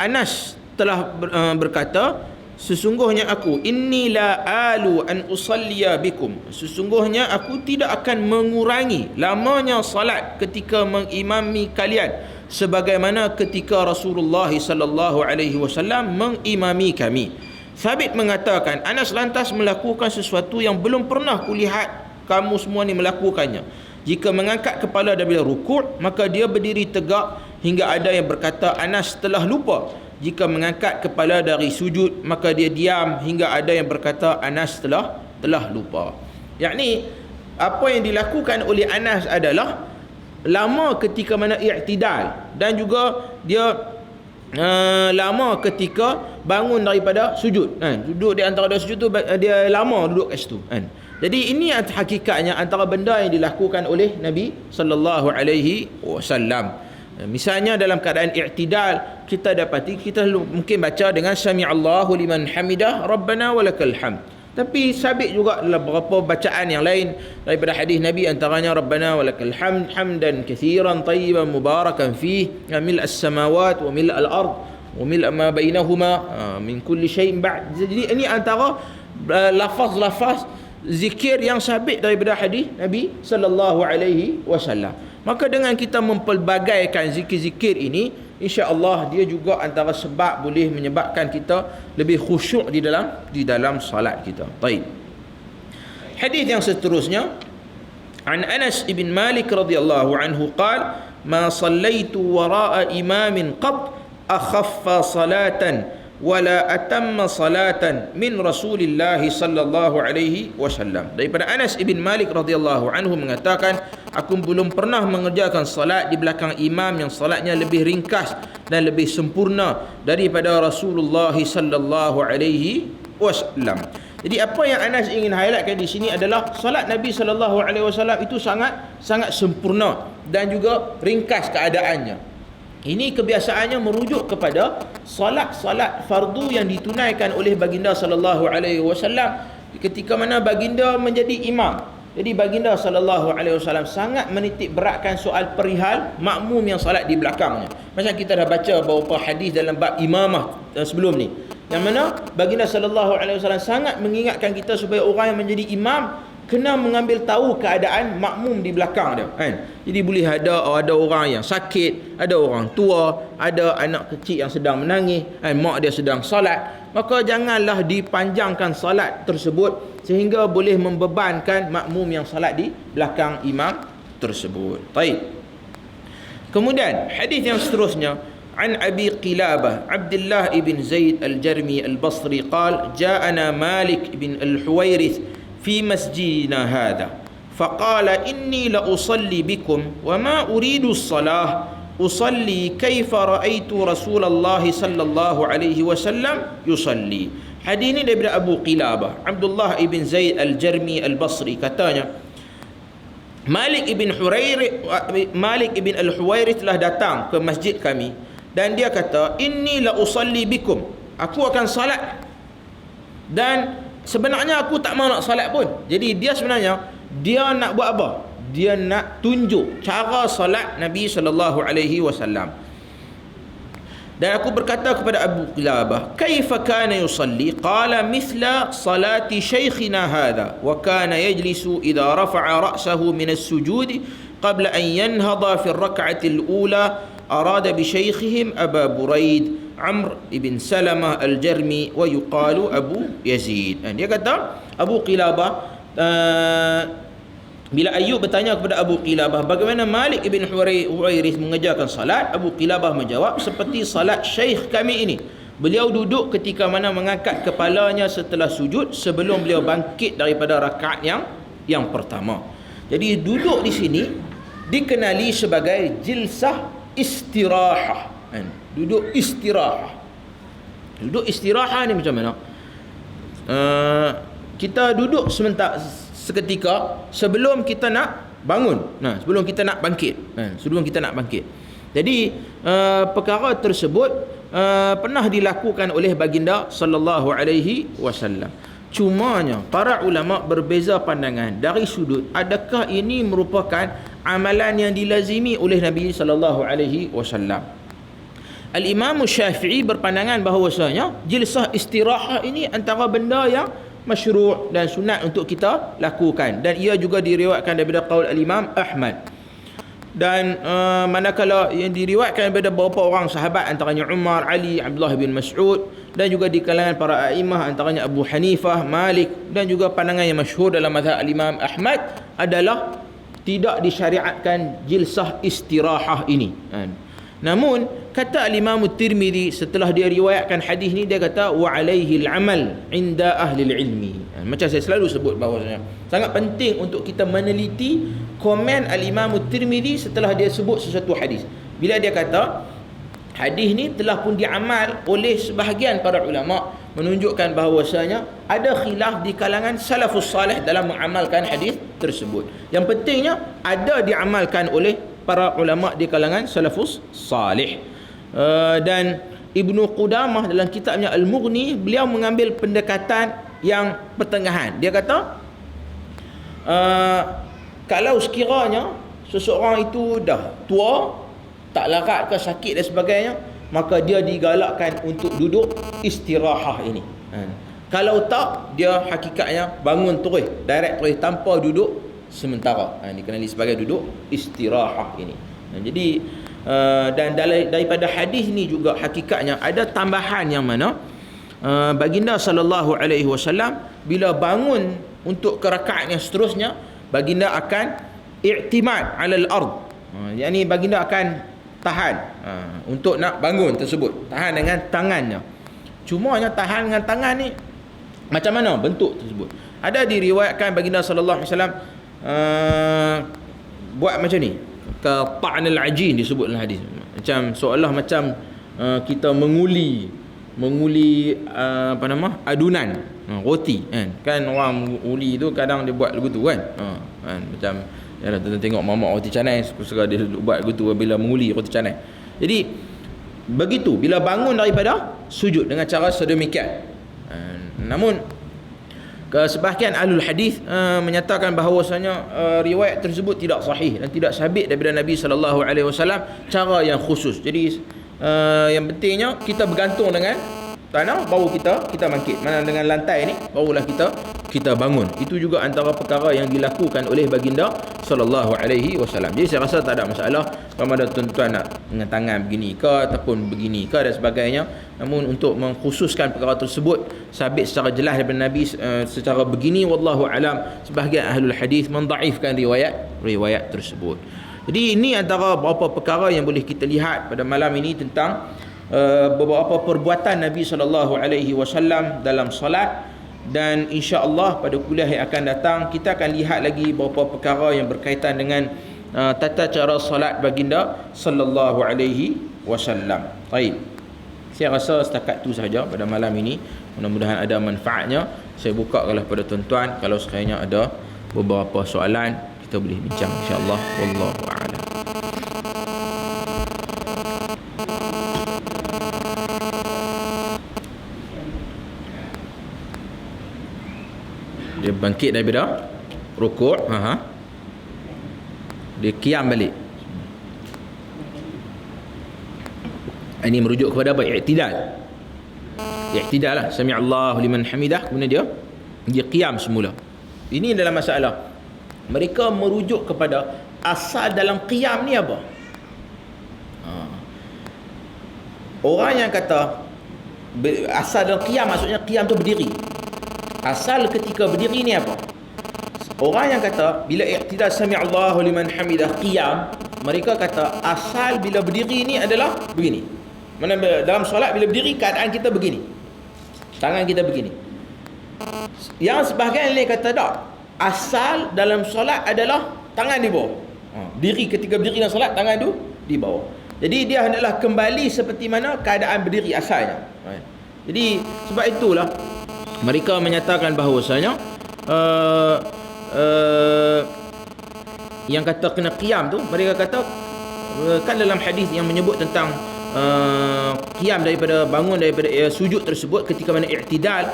Anas telah berkata, sesungguhnya aku inni la alu an usalliya bikum, sesungguhnya aku tidak akan mengurangi lamanya salat ketika mengimami kalian sebagaimana ketika Rasulullah sallallahu alaihi wasallam mengimami kami. Thabit mengatakan Anas lantas melakukan sesuatu yang belum pernah kulihat kamu semua ni melakukannya. Jika mengangkat kepala daripada rukuk, maka dia berdiri tegak hingga ada yang berkata Anas telah lupa. Jika mengangkat kepala dari sujud, maka dia diam hingga ada yang berkata Anas telah lupa. Yakni apa yang dilakukan oleh Anas adalah lama ketika mana i'tidal, dan juga dia lama ketika bangun daripada sujud kan. Duduk di antara dua sujud tu dia lama duduk kat situ kan. Jadi ini hakikatnya antara benda yang dilakukan oleh Nabi sallallahu alaihi wasallam. Misalnya dalam keadaan i'tidal, kita dapati kita mungkin baca dengan sami'allahu liman hamidah rabbana walakal hamd. Tapi sabit juga dalam beberapa bacaan yang lain daripada hadis Nabi, antaranya rabbana walakal hamd hamdan katsiran tayyiban mubarakan fih mil as-samawat wa mil al-ard wa mil ma bainahuma min kulli syai'in ba'd. Jadi ini antara lafaz-lafaz zikir yang sabit daripada hadis Nabi sallallahu alaihi wasallam. Maka dengan kita mempelbagaikan zikir-zikir ini, insya-Allah dia juga antara sebab boleh menyebabkan kita lebih khusyuk di dalam salat kita. Baik. Hadis yang seterusnya, An Anas ibn Malik radhiyallahu anhu qala ma sallaitu wara'a imamin qat akhaffa salatan wala atamma salatan min Rasulillah sallallahu alaihi wasallam. Daripada Anas ibn Malik radhiyallahu anhu mengatakan, aku belum pernah mengerjakan salat di belakang imam yang salatnya lebih ringkas dan lebih sempurna daripada Rasulullah sallallahu alaihi wasallam. Jadi apa yang Anas ingin highlightkan di sini adalah salat Nabi sallallahu alaihi wasallam itu sangat sempurna dan juga ringkas keadaannya. Ini kebiasaannya merujuk kepada salat-salat fardu yang ditunaikan oleh baginda sallallahu alaihi wasallam ketika mana baginda menjadi imam. Jadi baginda sallallahu alaihi wasallam sangat menitik beratkan soal perihal makmum yang salat di belakangnya. Macam kita dah baca beberapa hadis dalam bab imamah sebelum ni, yang mana baginda sallallahu alaihi wasallam sangat mengingatkan kita supaya orang yang menjadi imam kena mengambil tahu keadaan makmum di belakang dia, kan? Jadi boleh ada orang yang sakit, ada orang tua, ada anak kecil yang sedang menangis, kan? Mak dia sedang solat, maka janganlah dipanjangkan solat tersebut sehingga boleh membebankan makmum yang solat di belakang imam tersebut. Baik. Kemudian hadis yang seterusnya, an Abi Qilabah Abdullah ibn Zaid al-Jarmi al-Basri qala ja'ana Malik ibn al-Huwairith في مسجدنا هذا فقال إني لأصلي بكم وما أريد الصلاة أصلي كيف رأيت رسول الله صلى الله عليه وسلم يصلي. Hadis ini daripada Abu Qilabah Abdullah ibn Zaid al-Jarmi al-Basri, katanya Malik ibn al-Huwairith telah datang ke masjid kami dan dia kata, inni la usalli bikum, aku akan salat dan sebenarnya aku tak mahu nak salat pun. Jadi dia sebenarnya dia nak buat apa? Dia nak tunjuk cara salat Nabi sallallahu alaihi wasallam. Dan aku berkata kepada Abu Qilabah, "Kaifa kana yusalli?" Qala mithla salati shaykhina hadha wa kana yajlisu idha rafa'a ra'sahu min as-sujud qabla an yanhada fi ar-rak'ati al-ula arada bi shaykhihim Aba Buraid Amr ibn Salamah al-Jarmi wa yuqalu Abu Yazid. Dia kata Abu Qilabah, bila Ayyub bertanya kepada Abu Qilabah bagaimana Malik ibn Huwairith mengerjakan salat, Abu Qilabah menjawab, seperti salat syekh kami ini. Beliau duduk ketika mana mengangkat kepalanya setelah sujud sebelum beliau bangkit daripada rakaat yang pertama. Jadi duduk di sini dikenali sebagai jilsah istirahah. Duduk istirahah. Duduk istirahah ni macam mana? Kita duduk seketika sebelum kita nak bangun. Sebelum kita nak bangkit. Jadi perkara tersebut pernah dilakukan oleh baginda sallallahu alaihi wasallam. Cumanya para ulama berbeza pandangan dari sudut adakah ini merupakan amalan yang dilazimi oleh Nabi sallallahu alaihi wasallam. Al-Imam Syafi'i berpandangan bahawasanya jilsah istirahah ini antara benda yang masyru' dan sunat untuk kita lakukan, dan ia juga diriwayatkan daripada qaul Al-Imam Ahmad. Dan manakala yang diriwayatkan daripada beberapa orang sahabat antaranya Umar, Ali, Abdullah bin Mas'ud, dan juga di kalangan para a'imah antaranya Abu Hanifah, Malik, dan juga pandangan yang masyhur dalam mazhab Al-Imam Ahmad adalah tidak disyariatkan jilsah istirahah ini. Namun kata Al-Imam Tirmidzi setelah dia riwayatkan hadis ni, dia kata wa alaihi al-amal inda ahli al-ilmi. Macam saya selalu sebut bahawasanya sangat penting untuk kita meneliti komen Al-Imam Tirmidzi setelah dia sebut sesuatu hadis. Bila dia kata hadis ni telah pun diamal oleh sebahagian para ulama, menunjukkan bahawasanya ada khilaf di kalangan salafus salih dalam mengamalkan hadis tersebut. Yang pentingnya ada diamalkan oleh para ulama di kalangan salafus salih. Dan Ibnu Qudamah dalam kitabnya Al-Mughni, beliau mengambil pendekatan yang pertengahan. Dia kata kalau sekiranya seseorang itu dah tua, tak larat ke sakit dan sebagainya, maka dia digalakkan untuk duduk istirahah ini. Kalau tak, dia hakikatnya bangun terus, direct terus tanpa duduk sementara. Dikenali sebagai duduk istirahah ini. Jadi dan daripada hadis ni juga hakikatnya ada tambahan yang mana baginda sallallahu alaihi wasallam bila bangun untuk ke rakaat yang seterusnya, baginda akan i'timad 'ala al-ard. Yakni baginda akan tahan untuk nak bangun tersebut, tahan dengan tangannya. Cumanya tahan dengan tangan ni macam mana bentuk tersebut? Ada diriwayatkan baginda sallallahu alaihi wasallam buat macam ni, ka ta'nal ajin disebut dalam hadis. Macam seolah macam kita menguli adunan roti kan orang uli tu kadang dia buat lagu tu kan. Macam ya kita tengok mamak roti canai suka dia buat lagu tu bila menguli roti canai. Jadi begitu bila bangun daripada sujud dengan cara sedemikian. Namun sebahagian ahlul hadis menyatakan bahawasanya riwayat tersebut tidak sahih dan tidak sabit daripada Nabi sallallahu alaihi wasallam cara yang khusus. Jadi yang pentingnya kita bergantung dengan tanah baru kita bangkit. Mana dengan lantai ni barulah kita bangun. Itu juga antara perkara yang dilakukan oleh baginda sallallahu alaihi wasallam. Jadi saya rasa tak ada masalah sama ada tuan-tuan nak dengan tangan begini ke ataupun begini ke dan sebagainya. Namun untuk mengkhususkan perkara tersebut sabit secara jelas daripada Nabi secara begini, wallahu alam, sebahagian ahlul hadis mendhaifkan riwayat tersebut. Jadi ini antara beberapa perkara yang boleh kita lihat pada malam ini tentang beberapa perbuatan Nabi sallallahu alaihi wasallam dalam solat. Dan insya-Allah pada kuliah yang akan datang kita akan lihat lagi beberapa perkara yang berkaitan dengan tata cara solat baginda sallallahu alaihi wasallam. Baik. Saya rasa setakat itu sahaja pada malam ini. Mudah-mudahan ada manfaatnya. Saya buka kalau pada tuan-tuan, kalau sekiranya ada beberapa soalan kita boleh bincang insya-Allah. Wallahu a'lam. Dia bangkit daripada rukuk, dia qiyam balik. Ini merujuk kepada apa? I'tidal. I'tidal lah. Sami'allahu liman hamidah. Kemudian dia qiyam semula. Ini adalah masalah. Mereka merujuk kepada asal dalam qiyam ni apa? Orang yang kata asal dalam qiyam maksudnya qiyam tu berdiri. Asal ketika berdiri ni apa? Orang yang kata bila i'tidal sami'allahu liman hamidah qiyam, mereka kata asal bila berdiri ni adalah begini. Mana dalam solat bila berdiri keadaan kita begini. Tangan kita begini. Yang sebahagian lain kata tak. Asal dalam solat adalah tangan di bawah. Diri ketika berdiri dalam solat tangan tu di bawah. Jadi dia hendaklah kembali seperti mana keadaan berdiri asalnya. Jadi sebab itulah mereka menyatakan bahawasanya yang kata kena qiyam tu, mereka kata kan dalam hadis yang menyebut tentang qiyam daripada bangun daripada sujud tersebut ketika mana i'tidal,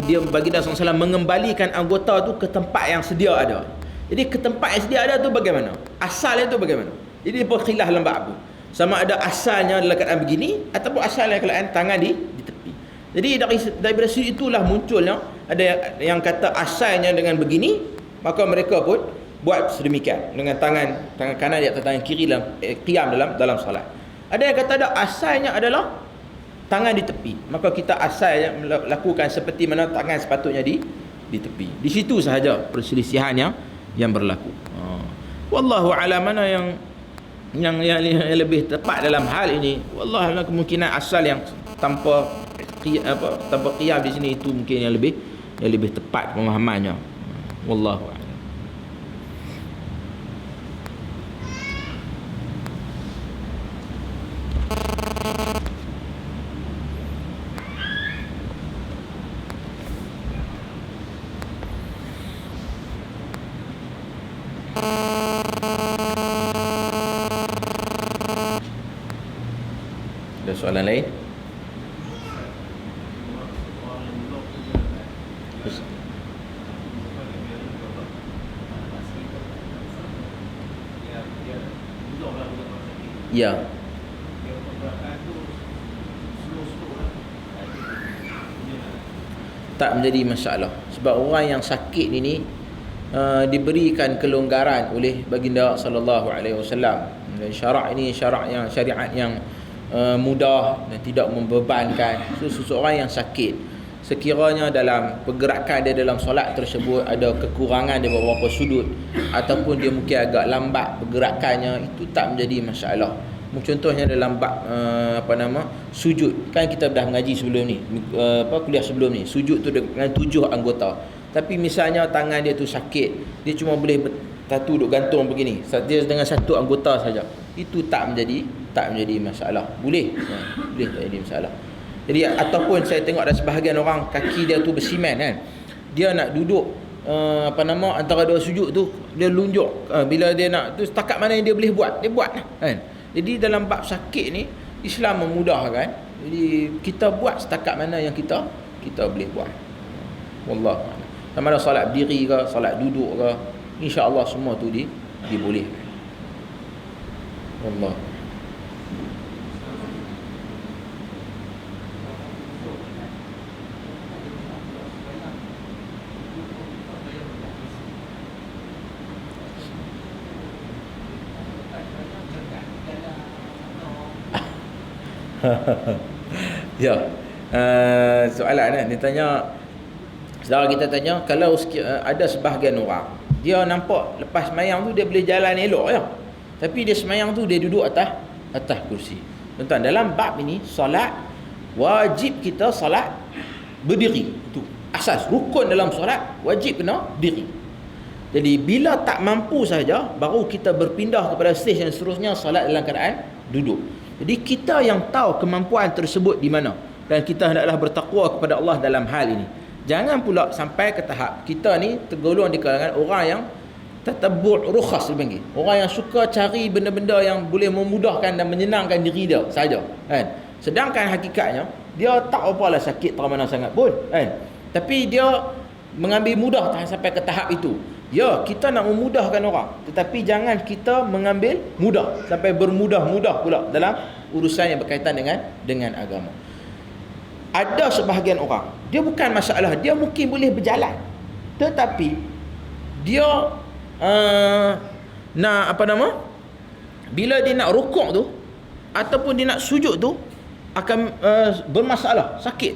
dia baginda SAW mengembalikan anggota tu ke tempat yang sedia ada. Jadi ke tempat yang sedia ada tu bagaimana? Asalnya tu bagaimana? Jadi berkhilaf dalam bab tu. Sama ada asalnya dalam keadaan begini ataupun asalnya keadaan tangan di tepi. Jadi daripada situ itulah munculnya ada yang kata asalnya dengan begini, maka mereka pun buat sedemikian dengan tangan kanan di atas tangan kiri dalam qiyam dalam solat. Ada yang kata ada asalnya adalah tangan di tepi, maka kita asalnya lakukan seperti mana tangan sepatutnya di tepi. Di situ sahaja perselisihan yang berlaku. Wallahu a'lam, mana yang lebih tepat dalam hal ini, wallahu a'lam, kemungkinan asal yang tanpa qiyam di sini itu mungkin yang lebih tepat pemahamannya. Wallahu a'lam. Ada soalan lain? Ya. Tak menjadi masalah sebab orang yang sakit ini diberikan kelonggaran oleh baginda sallallahu alaihi wasallam. Dan syarak ini syariat yang mudah dan tidak membebankan seseorang yang sakit. sekiranya dalam pergerakan dia dalam solat tersebut ada kekurangan dia beberapa sudut, ataupun dia mungkin agak lambat pergerakannya, itu tak menjadi masalah. Contohnya dalam bab sujud, kan kita dah mengaji sebelum ni, kuliah sebelum ni, sujud tu dengan 7 anggota. Tapi misalnya tangan dia tu sakit, dia cuma boleh duduk gantung begini, dia dengan 1 anggota saja, itu tak menjadi masalah. Boleh tak jadi masalah. Jadi ataupun saya tengok ada sebahagian orang kaki dia tu bersimen kan, dia nak duduk antara 2 sujud tu dia lunjuk, bila dia nak tu setakat mana yang dia boleh buat, dia buat kan. Jadi dalam bab sakit ni Islam memudahkan. Jadi kita buat setakat mana yang kita boleh buat. Wallahu a'lam. Sama ada solat berdiri ke, solat duduk ke, insya-Allah semua tu dibolehkan. Wallah. Ya. Soalan dia tanya, saudara kita tanya, kalau ada sebahagian orang dia nampak lepas semayang tu dia boleh jalan elok ya, tapi dia semayang tu dia duduk atas kursi. Tuan-tuan, dalam bab ini solat wajib kita solat berdiri. Itu asas rukun dalam solat, wajib kena berdiri. Jadi bila tak mampu saja baru kita berpindah kepada stage yang seterusnya, solat dalam keadaan duduk. Jadi kita yang tahu kemampuan tersebut di mana, dan kita hendaklah bertakwa kepada Allah dalam hal ini. Jangan pula sampai ke tahap kita ni tergolong di kalangan orang yang tatabbu' rukhas dipanggil. Orang yang suka cari benda-benda yang boleh memudahkan dan menyenangkan diri dia saja, kan. Sedangkan hakikatnya dia tak apalah sakit terlalu mana sangat pun, kan. Tapi dia mengambil mudah sampai ke tahap itu. Ya, kita nak memudahkan orang, tetapi jangan kita mengambil mudah sampai bermudah-mudah pula dalam urusan yang berkaitan dengan agama. Ada sebahagian orang, dia bukan masalah, dia mungkin boleh berjalan, tetapi dia bila dia nak rukuk tu ataupun dia nak sujud tu akan bermasalah, sakit.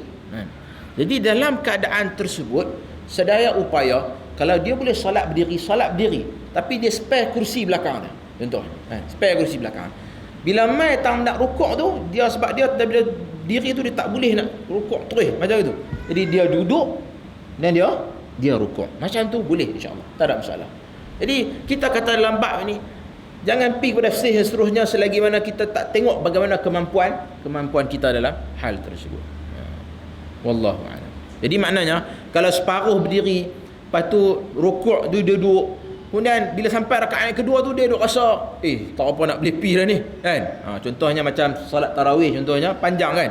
Jadi dalam keadaan tersebut, sedaya upaya, kalau dia boleh solat berdiri, tapi dia spare kursi belakang dia, contoh, spare kursi belakang. Bila mai tang nak rukuk tu, dia sebab dia bila diri tu dia tak boleh nak rukuk terus macam itu. Jadi dia duduk dan dia rukuk. Macam tu boleh, insya-Allah. Tak ada masalah. Jadi kita kata dalam bab ni, jangan pergi pada stage yang seterusnya selagi mana kita tak tengok bagaimana kemampuan kita dalam hal tersebut. Wallahu a'lam. Jadi maknanya kalau separuh berdiri, lepas tu rukuk tu dia duduk, kemudian bila sampai rakaat yang kedua tu dia duk rasa tak apa nak boleh pergi dah ni, kan. Contohnya macam solat tarawih contohnya panjang kan.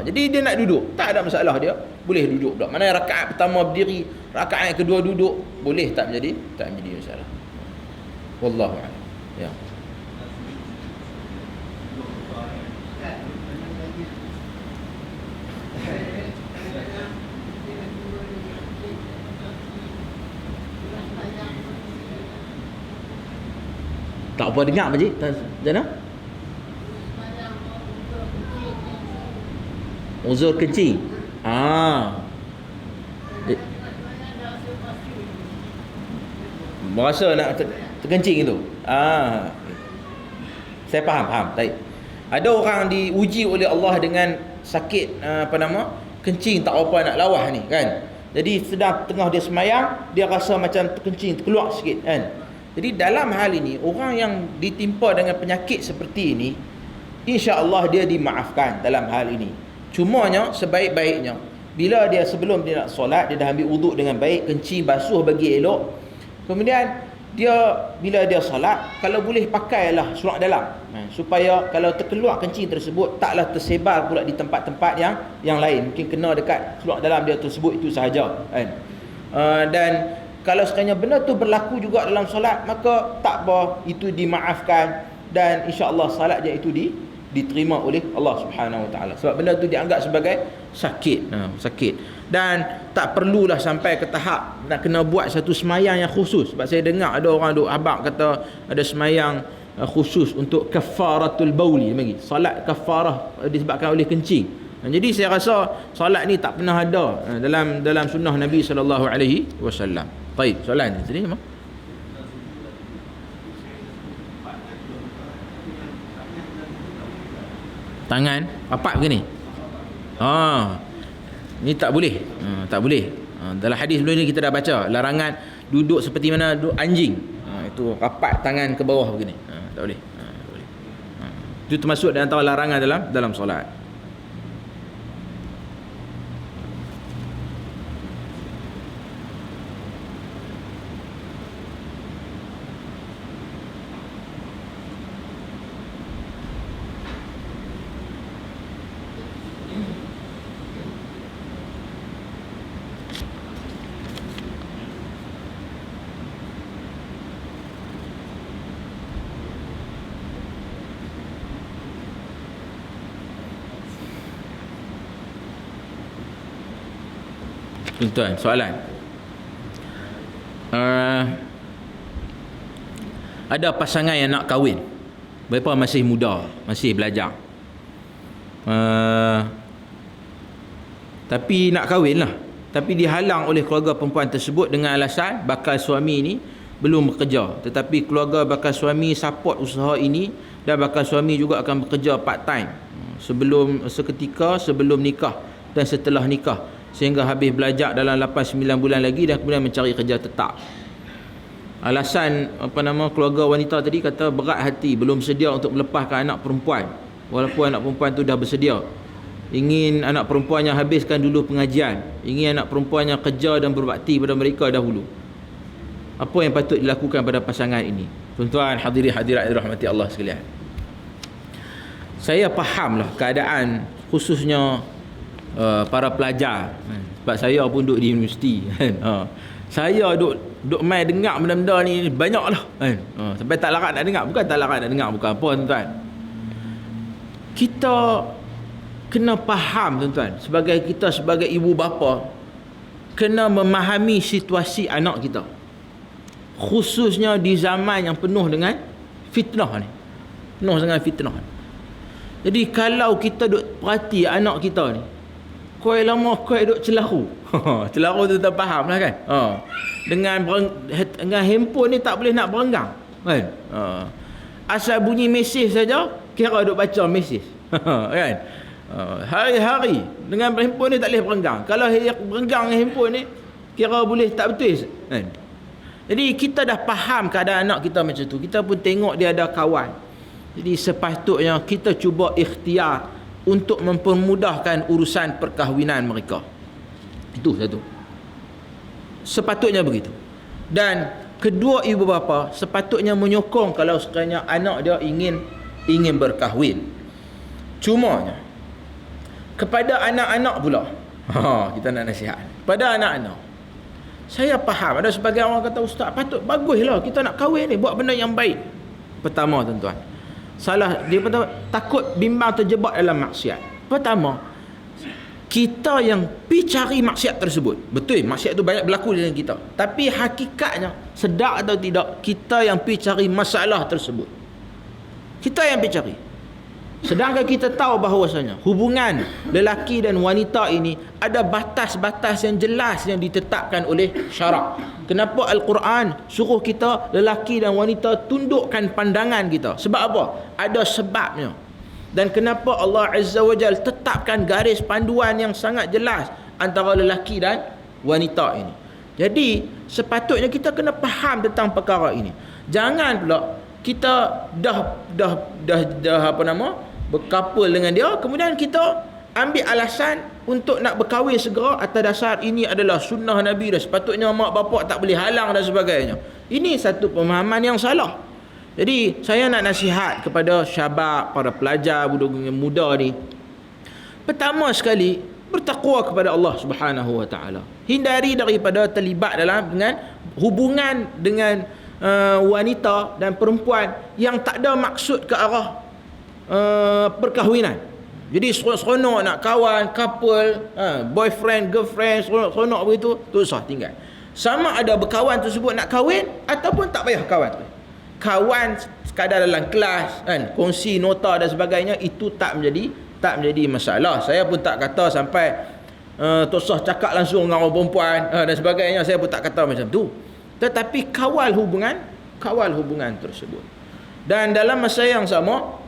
Jadi dia nak duduk, tak ada masalah, dia boleh duduk dah. Mana rakaat pertama berdiri, rakaat yang kedua duduk, boleh, tak menjadi masalah. Wallahu a'lam. Ya. Tak apa dengar apa cik? Jana? Uzur kencing. Berasa nak terkencing itu. Saya faham. Baik. Ada orang diuji oleh Allah dengan sakit kencing tak apa nak lawah ni, kan. Jadi sedang tengah dia semayang, dia rasa macam terkencing, terkeluar sikit, kan. Jadi dalam hal ini, orang yang ditimpa dengan penyakit seperti ini, insya-Allah dia dimaafkan dalam hal ini. Cumanya sebaik-baiknya, bila dia sebelum dia nak solat, dia dah ambil wuduk dengan baik, kencing basuh bagi elok. Kemudian bila dia solat, kalau boleh pakailah seluar dalam, supaya kalau terkeluar kencing tersebut taklah tersebar pula di tempat-tempat yang lain. Mungkin kena dekat seluar dalam dia tersebut itu sahaja, kan. Dan kalau sekiranya benda tu berlaku juga dalam solat, maka tak apa, itu dimaafkan, dan insya-Allah salat dia itu diterima oleh Allah Subhanahu Wa Taala. Sebab benda tu dianggap sebagai sakit. Dan tak perlulah sampai ke tahap nak kena buat satu semayang yang khusus. Sebab saya dengar ada orang duk habaq kata ada semayang khusus untuk kafaratul bauli, bagi salat kafarah disebabkan oleh kencing. Jadi saya rasa solat ni tak pernah ada dalam sunnah Nabi sallallahu alaihi wasallam. Baik, soalan tadi apa? Tangan papat begini. Ni tak boleh. Tak boleh. Dalam hadis sebelum ni kita dah baca larangan duduk seperti mana duduk anjing. Itu rapat tangan ke bawah begini. Tak boleh. Tak boleh. Itu termasuk di antara larangan dalam solat. Tuan, soalan. Ada pasangan yang nak kahwin. Mereka masih muda, masih belajar. Tapi nak kahwin lah. Tapi dihalang oleh keluarga perempuan tersebut dengan alasan bakal suami ini belum bekerja. Tetapi keluarga bakal suami support usaha ini dan bakal suami juga akan bekerja part time seketika sebelum nikah dan setelah nikah, sehingga habis belajar dalam 8-9 bulan lagi dan kemudian mencari kerja tetap. Alasan keluarga wanita tadi kata berat hati, belum sedia untuk melepaskan anak perempuan walaupun anak perempuan tu dah bersedia. Ingin anak perempuannya habiskan dulu pengajian, ingin anak perempuannya kerja dan berbakti pada mereka dahulu. Apa yang patut dilakukan pada pasangan ini? Tuan-tuan hadirat dirahmati Allah sekalian, saya fahamlah keadaan khususnya para pelajar, sebab saya pun duduk di universiti kan. Saya duduk main dengar benda-benda ni banyaklah kan. Sampai tak larat nak dengar, bukan tak larat nak dengar, bukan apa tuan-tuan. Kita kena faham tuan-tuan, sebagai ibu bapa kena memahami situasi anak kita, khususnya di zaman yang penuh dengan fitnah ni. Penuh dengan fitnah. Jadi kalau kita duk perhati anak kita ni, kau lama kau duk celaru. Celaru tu tak faham lah kan. Dengan handphone ni tak boleh nak berenggang kan. Asal bunyi mesej saja kira duk baca mesej. Kan. Hari-hari dengan handphone ni tak boleh berenggang. Kalau berenggang handphone ni kira boleh tak betul kan. Jadi kita dah faham keadaan anak kita macam tu. Kita pun tengok dia ada kawan. Jadi sepatutnya kita cuba ikhtiar untuk mempermudahkan urusan perkahwinan mereka. Itu satu. Sepatutnya begitu. Dan kedua ibu bapa sepatutnya menyokong kalau sekiranya anak dia ingin berkahwin. Cumanya kepada anak-anak pula, kita nak nasihat pada anak-anak. Saya faham ada sebagian orang kata, ustaz, baguslah kita nak kahwin ni, buat benda yang baik. Pertama tuan-tuan, salah dia takut bimbang terjebak dalam maksiat. Pertama, kita yang pi cari maksiat tersebut. Betul, maksiat itu banyak berlaku dalam kita. Tapi hakikatnya, sedar atau tidak, kita yang pi cari masalah tersebut. Kita yang pi cari. Sedangkan kita tahu bahawasanya hubungan lelaki dan wanita ini ada batas-batas yang jelas yang ditetapkan oleh syarak. Kenapa Al-Quran suruh kita lelaki dan wanita tundukkan pandangan kita? Sebab apa? Ada sebabnya. Dan kenapa Allah Azza wa Jal tetapkan garis panduan yang sangat jelas antara lelaki dan wanita ini. Jadi sepatutnya kita kena faham tentang perkara ini. Jangan pula kita dah berkapul dengan dia, kemudian kita ambil alasan untuk nak berkahwin segera atas dasar ini adalah sunnah Nabi dan sepatutnya mak bapak tak boleh halang dan sebagainya. Ini satu pemahaman yang salah. Jadi saya nak nasihat kepada syabab, para pelajar, budak muda ni, pertama sekali bertakwa kepada Allah Subhanahu wa taala. Hindari daripada terlibat dengan hubungan dengan wanita dan perempuan yang tak ada maksud ke arah perkahwinan. Jadi seronok nak kawan, couple, boyfriend, girlfriend, seronok begitu, tu sah tinggal. Sama ada berkawan tersebut nak kahwin ataupun tak payah kawan. Kawan sekadar dalam kelas kan, kongsi nota dan sebagainya, itu tak menjadi tak menjadi masalah. Saya pun tak kata sampai Tok Sah cakap langsung dengan orang perempuan dan sebagainya, saya pun tak kata macam tu. Tetapi kawal hubungan tersebut. Dan dalam masa yang sama,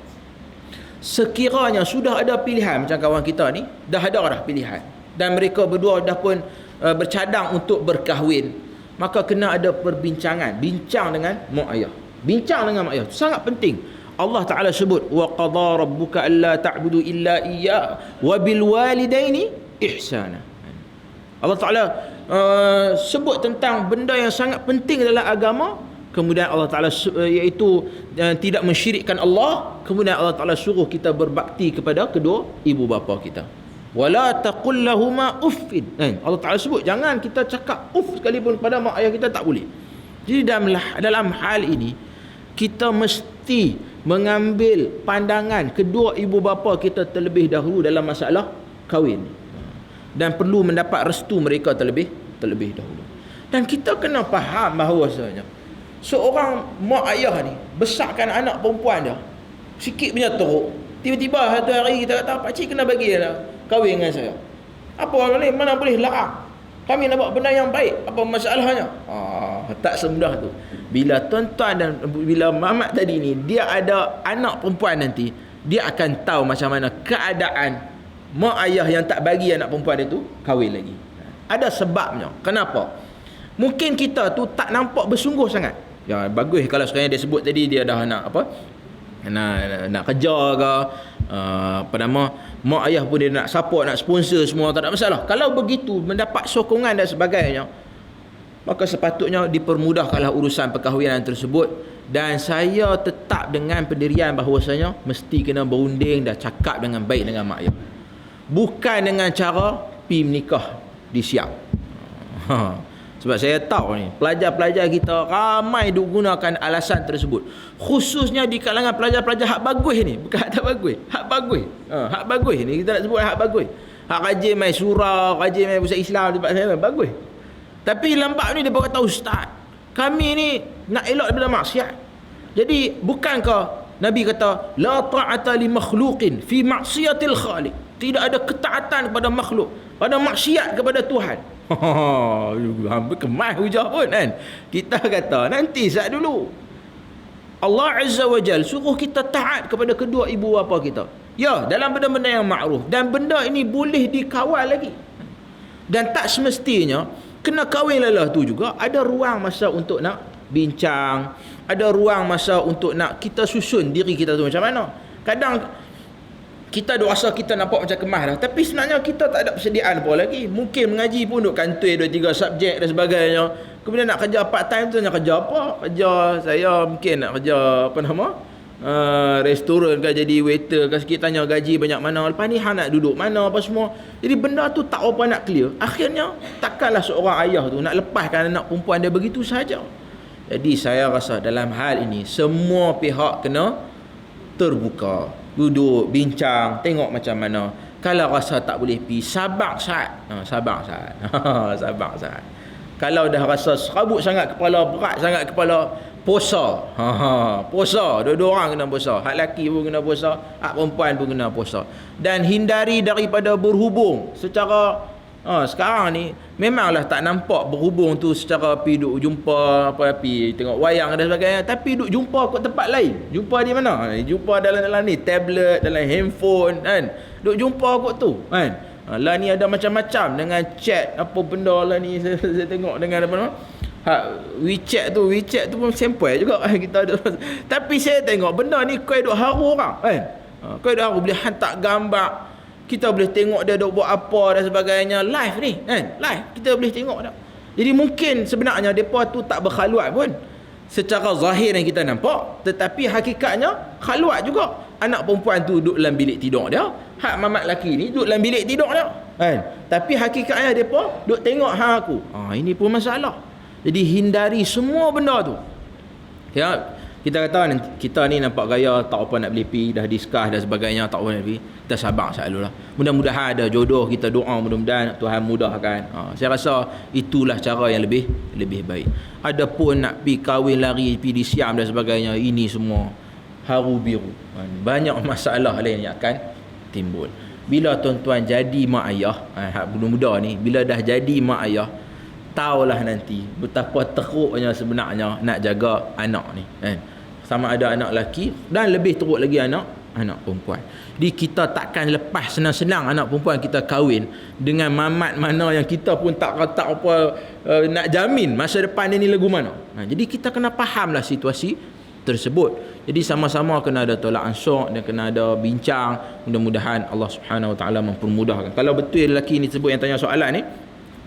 sekiranya sudah ada pilihan, macam kawan kita ni dah ada pilihan, dan mereka berdua dah pun bercadang untuk berkahwin, maka kena ada perbincangan, bincang dengan mak ayah. Bincang dengan mak ayah sangat penting. Allah Ta'ala sebut, wa qadha rabbuka alla ta'budu illa iyyah wa bil walidaini ihsana. Allah Ta'ala sebut tentang benda yang sangat penting dalam agama. Kemudian Allah Ta'ala iaitu tidak mensyirikkan Allah. Kemudian Allah Ta'ala suruh kita berbakti kepada kedua ibu bapa kita. Wala taqul lahuma uffin. Allah Ta'ala sebut jangan kita cakap uff sekalipun pada mak ayah kita, tak boleh. Jadi dalam hal ini kita mesti mengambil pandangan kedua ibu bapa kita terlebih dahulu dalam masalah kahwin, dan perlu mendapat restu mereka terlebih dahulu. Dan kita kena faham bahawasanya seorang mak ayah ni besarkan anak perempuan dia, sikit punya teruk, tiba-tiba satu hari kita kata pakcik kena bagi dia kahwin dengan saya. Apa boleh, mana boleh larang? Kami nak buat benda yang baik, apa masalahnya? Tak semudah tu. Bila tuan-tuan dan bila mamat tadi ni dia ada anak perempuan, nanti dia akan tahu macam mana keadaan mak ayah yang tak bagi anak perempuan dia tu kahwin lagi. Ada sebabnya. Kenapa? Mungkin kita tu tak nampak bersungguh sangat. Ya, bagus kalau sekarang dia sebut tadi dia dah nak apa? Nak kerja ke, apa nama, mak ayah pun dia nak support, nak sponsor semua, tak ada masalah. Kalau begitu mendapat sokongan dan sebagainya, maka sepatutnya dipermudahkanlah urusan perkahwinan tersebut. Dan saya tetap dengan pendirian bahawasanya mesti kena berunding dan cakap dengan baik dengan mak ayah, bukan dengan cara pi menikah di Siam. Sebab saya tahu ni pelajar-pelajar kita ramai duk gunakan alasan tersebut, khususnya di kalangan pelajar-pelajar hak bagus ni, bukan hak tak bagus, hak bagus. Hak bagus ni kita nak sebut hak bagus. Hak rajin main surah, rajin main pusat Islam, tempat saya bagus. Tapi lambat ni dia berkata, ustaz, kami ni nak elak daripada maksiat. Jadi bukankah Nabi kata la ta'ata li makhluqin fi maksiatil khaliq? Tidak ada ketaatan kepada makhluk pada maksiat kepada Tuhan. Hampir kemas hujah pun kan. Kita kata nanti saat dulu Allah Azza wa Jal suruh kita taat kepada kedua ibu bapa kita, ya, dalam benda-benda yang makruf, dan benda ini boleh dikawal lagi. Dan tak semestinya kena kahwin lelah tu juga ada ruang masa untuk nak bincang, ada ruang masa untuk nak kita susun diri kita tu macam mana. Kadang kita duk rasa kita nampak macam kemas dah, tapi sebenarnya kita tak ada persediaan apa lagi. Mungkin mengaji pun duk kantoi 2-3 subjek dan sebagainya. Kemudian nak kerja part time tu, nak kerja apa? Kerja saya mungkin nak kerja apa nama? Restoran ke, jadi waiter ke, sikit tanya gaji banyak mana, lepas ni hang nak duduk mana apa semua. Jadi benda tu tak apa nak clear. Akhirnya takkanlah seorang ayah tu nak lepaskan anak perempuan dia begitu saja. Jadi saya rasa dalam hal ini semua pihak kena terbuka, duduk bincang, tengok macam mana. Kalau rasa tak boleh pi, sabar saat. Sabar saat. Kalau dah rasa serabut sangat kepala, berat sangat kepala, puasa. Puasa, dua-dua orang kena puasa. Hak lelaki pun kena puasa, hak perempuan pun kena puasa. Dan hindari daripada berhubung secara sekarang ni memanglah tak nampak berhubung tu secara pi duk jumpa apa, pi tengok wayang dan sebagainya, tapi duk jumpa kat tempat lain. Jumpa di mana? Jumpa dalam ni tablet, dalam handphone kan. Duk jumpa kat tu kan. Lah ni ada macam-macam dengan chat apa benda lah ni saya tengok dengan apa nama? WeChat tu pun sampai juga kita ada. Tapi saya tengok benda ni kau duk haru orang kan. Kau duk haru boleh hantar gambar, kita boleh tengok dia duk buat apa dan sebagainya, live ni kan, live kita boleh tengok dah. Jadi mungkin sebenarnya depa tu tak berkhaluat pun secara zahir yang kita nampak, tetapi hakikatnya khaluat juga. Anak perempuan tu duduk dalam bilik tidur dia, hak mamat lelaki ni duduk dalam bilik tidur dia kan. Tapi hakikatnya depa duk tengok hang aku. Ini pun masalah. Jadi hindari semua benda tu. Ya, kita kata kita ni nampak gaya tak apa nak beli pi, dah discuss dan sebagainya, tak apa nak beli. Kita sabar selalulah. Mudah-mudahan ada jodoh, kita doa mudah-mudahan Tuhan mudahkan. Saya rasa itulah cara yang lebih baik. Adapun nak pi kahwin lari, pi di Siam dan sebagainya, ini semua haru biru. Banyak masalah lain yang akan timbul. Bila tuan-tuan jadi mak ayah, hak muda ni, bila dah jadi mak ayah, taulah nanti betapa teruknya sebenarnya nak jaga anak ni, kan? Sama ada anak lelaki dan lebih teruk lagi anak perempuan. Jadi kita takkan lepas senang-senang anak perempuan kita kahwin dengan mamat mana yang kita pun tak apa nak jamin masa depan dia ni lagu mana. Jadi kita kena fahamlah situasi tersebut. Jadi sama-sama kena ada tolak ansur dan kena ada bincang. Mudah-mudahan Allah Subhanahu Wa Taala mempermudahkan. Kalau betul lelaki ni tersebut yang tanya soalan ni,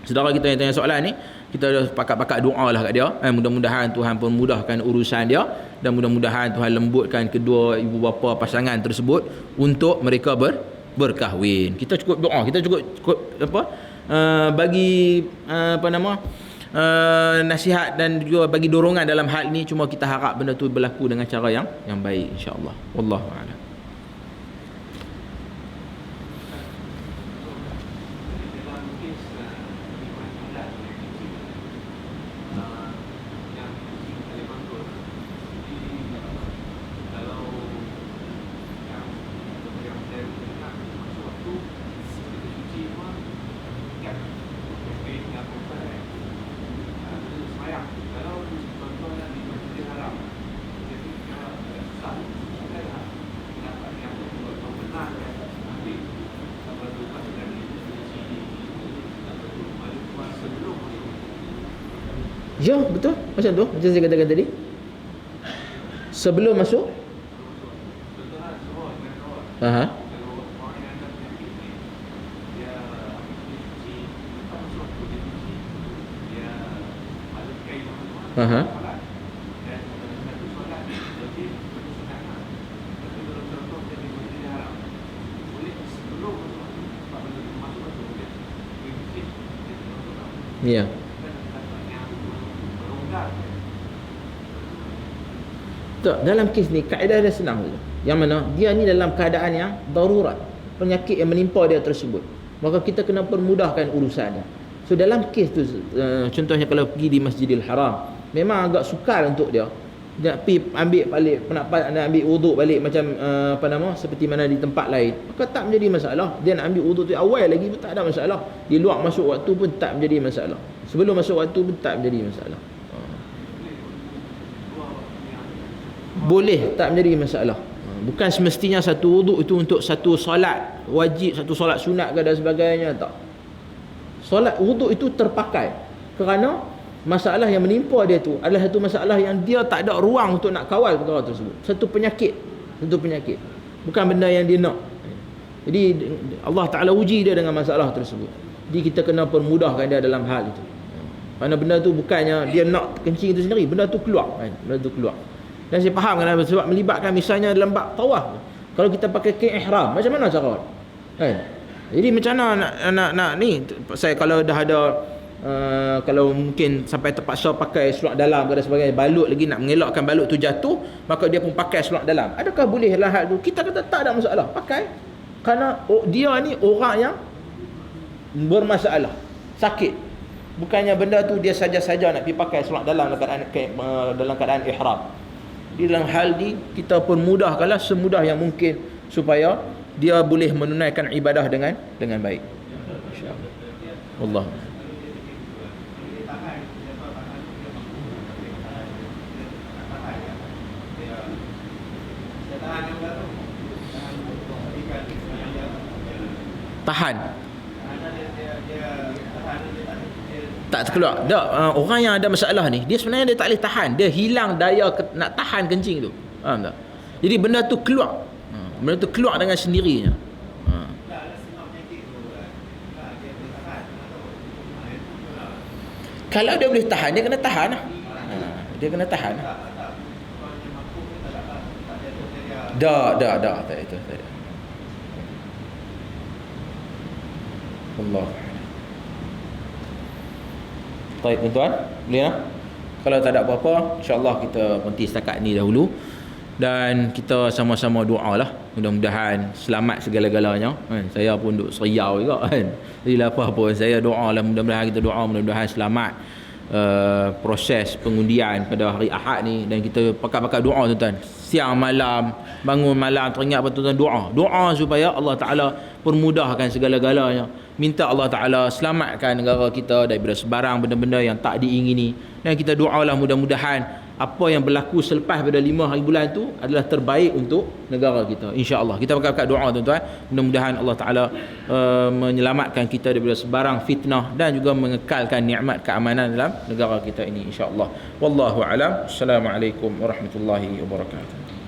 saudara kita yang tanya soalan ni, kita dah pakat-pakat doa lah kat dia. Mudah-mudahan Tuhan permudahkan urusan dia dan mudah-mudahan Tuhan lembutkan kedua ibu bapa pasangan tersebut untuk mereka berkahwin. Kita cukup doa, kita cukup bagi nasihat dan juga bagi dorongan dalam hal ini. Cuma kita harap benda tu berlaku dengan cara yang baik, insya-Allah. Wallahu a'lam. Ya, betul. Macam tu, macam saya katakan tadi. Sebelum masuk. Aha. Aha. Ya. Tak, dalam kes ni kaedah dia senang saja. Yang mana dia ni dalam keadaan yang darurat, penyakit yang menimpa dia tersebut, maka kita kena permudahkan urusan dia. So dalam kes tu, contohnya kalau pergi di Masjidil Haram, memang agak sukar untuk dia nak pergi ambil balik pendapat, nak ambil wuduk balik macam seperti mana di tempat lain, maka tak menjadi masalah. Dia nak ambil wuduk tu awal lagi pun tak ada masalah. Di luar masuk waktu pun tak menjadi masalah. Sebelum masuk waktu pun tak menjadi masalah. Boleh, tak menjadi masalah. Bukan semestinya satu wuduk itu untuk satu solat wajib, satu solat sunat ke dan sebagainya, tak. Solat wuduk itu terpakai kerana masalah yang menimpa dia tu adalah satu masalah yang dia tak ada ruang untuk nak kawal perkara tersebut. Satu penyakit. Bukan benda yang dia nak. Jadi Allah Ta'ala uji dia dengan masalah tersebut. Jadi kita kena permudahkan dia dalam hal itu. Kerana benda tu bukannya dia nak kencing itu sendiri, benda tu keluar, kan? Benda tu keluar. Dan saya faham kenapa, sebab melibatkan misalnya dalam bab tawaf. Kalau kita pakai kain ihram, macam mana cara? Kan? Jadi macam mana nak ni, saya kalau dah ada kalau mungkin sampai terpaksa pakai seluar dalam dan sebagainya, balut lagi, nak mengelakkan balut tu jatuh, maka dia pun pakai seluar dalam. Adakah boleh lah hal tu? Kita kata tak ada masalah, pakai. Kerana dia ni orang yang bermasalah, sakit. Bukannya benda tu dia saja-saja nak pergi pakai seluar dalam dalam keadaan ihram. Di dalam hal ni kita pun mudahkanlah semudah yang mungkin supaya dia boleh menunaikan ibadah dengan baik. Insya-Allah. Allah. Tahan. Tak terkeluar. Orang yang ada masalah ni, dia sebenarnya dia tak boleh tahan. Dia hilang daya nak tahan kencing tu. Faham tak? Jadi benda tu keluar. Benda tu keluar dengan sendirinya. Kalau dia boleh tahan, dia kena tahan lah. Dia kena tahan lah. Dah. Tak itu. Allah. Baik tuan-tuan, boleh lah. Kalau tak ada apa-apa, insya-Allah kita berhenti setakat ni dahulu. Dan kita sama-sama doa lah, mudah-mudahan selamat segala-galanya, kan? Saya pun duk seriau juga, kan? Jadi apa pun saya doa lah, mudah-mudahan kita doa mudah-mudahan selamat proses pengundian pada hari Ahad ni. Dan kita pakat-pakat doa tuan-tuan, siang malam bangun malam teringat betul-betul doa supaya Allah Ta'ala permudahkan segala-galanya. Minta Allah Ta'ala selamatkan negara kita daripada sebarang benda-benda yang tak diingini. Dan kita doalah mudah-mudahan apa yang berlaku selepas pada 5 hari bulan itu adalah terbaik untuk negara kita, insya-Allah. Kita berkat doa tuan-tuan, mudah-mudahan Allah Taala menyelamatkan kita daripada sebarang fitnah dan juga mengekalkan nikmat keamanan dalam negara kita ini, insya-Allah. Wallahu alam. Assalamualaikum warahmatullahi wabarakatuh.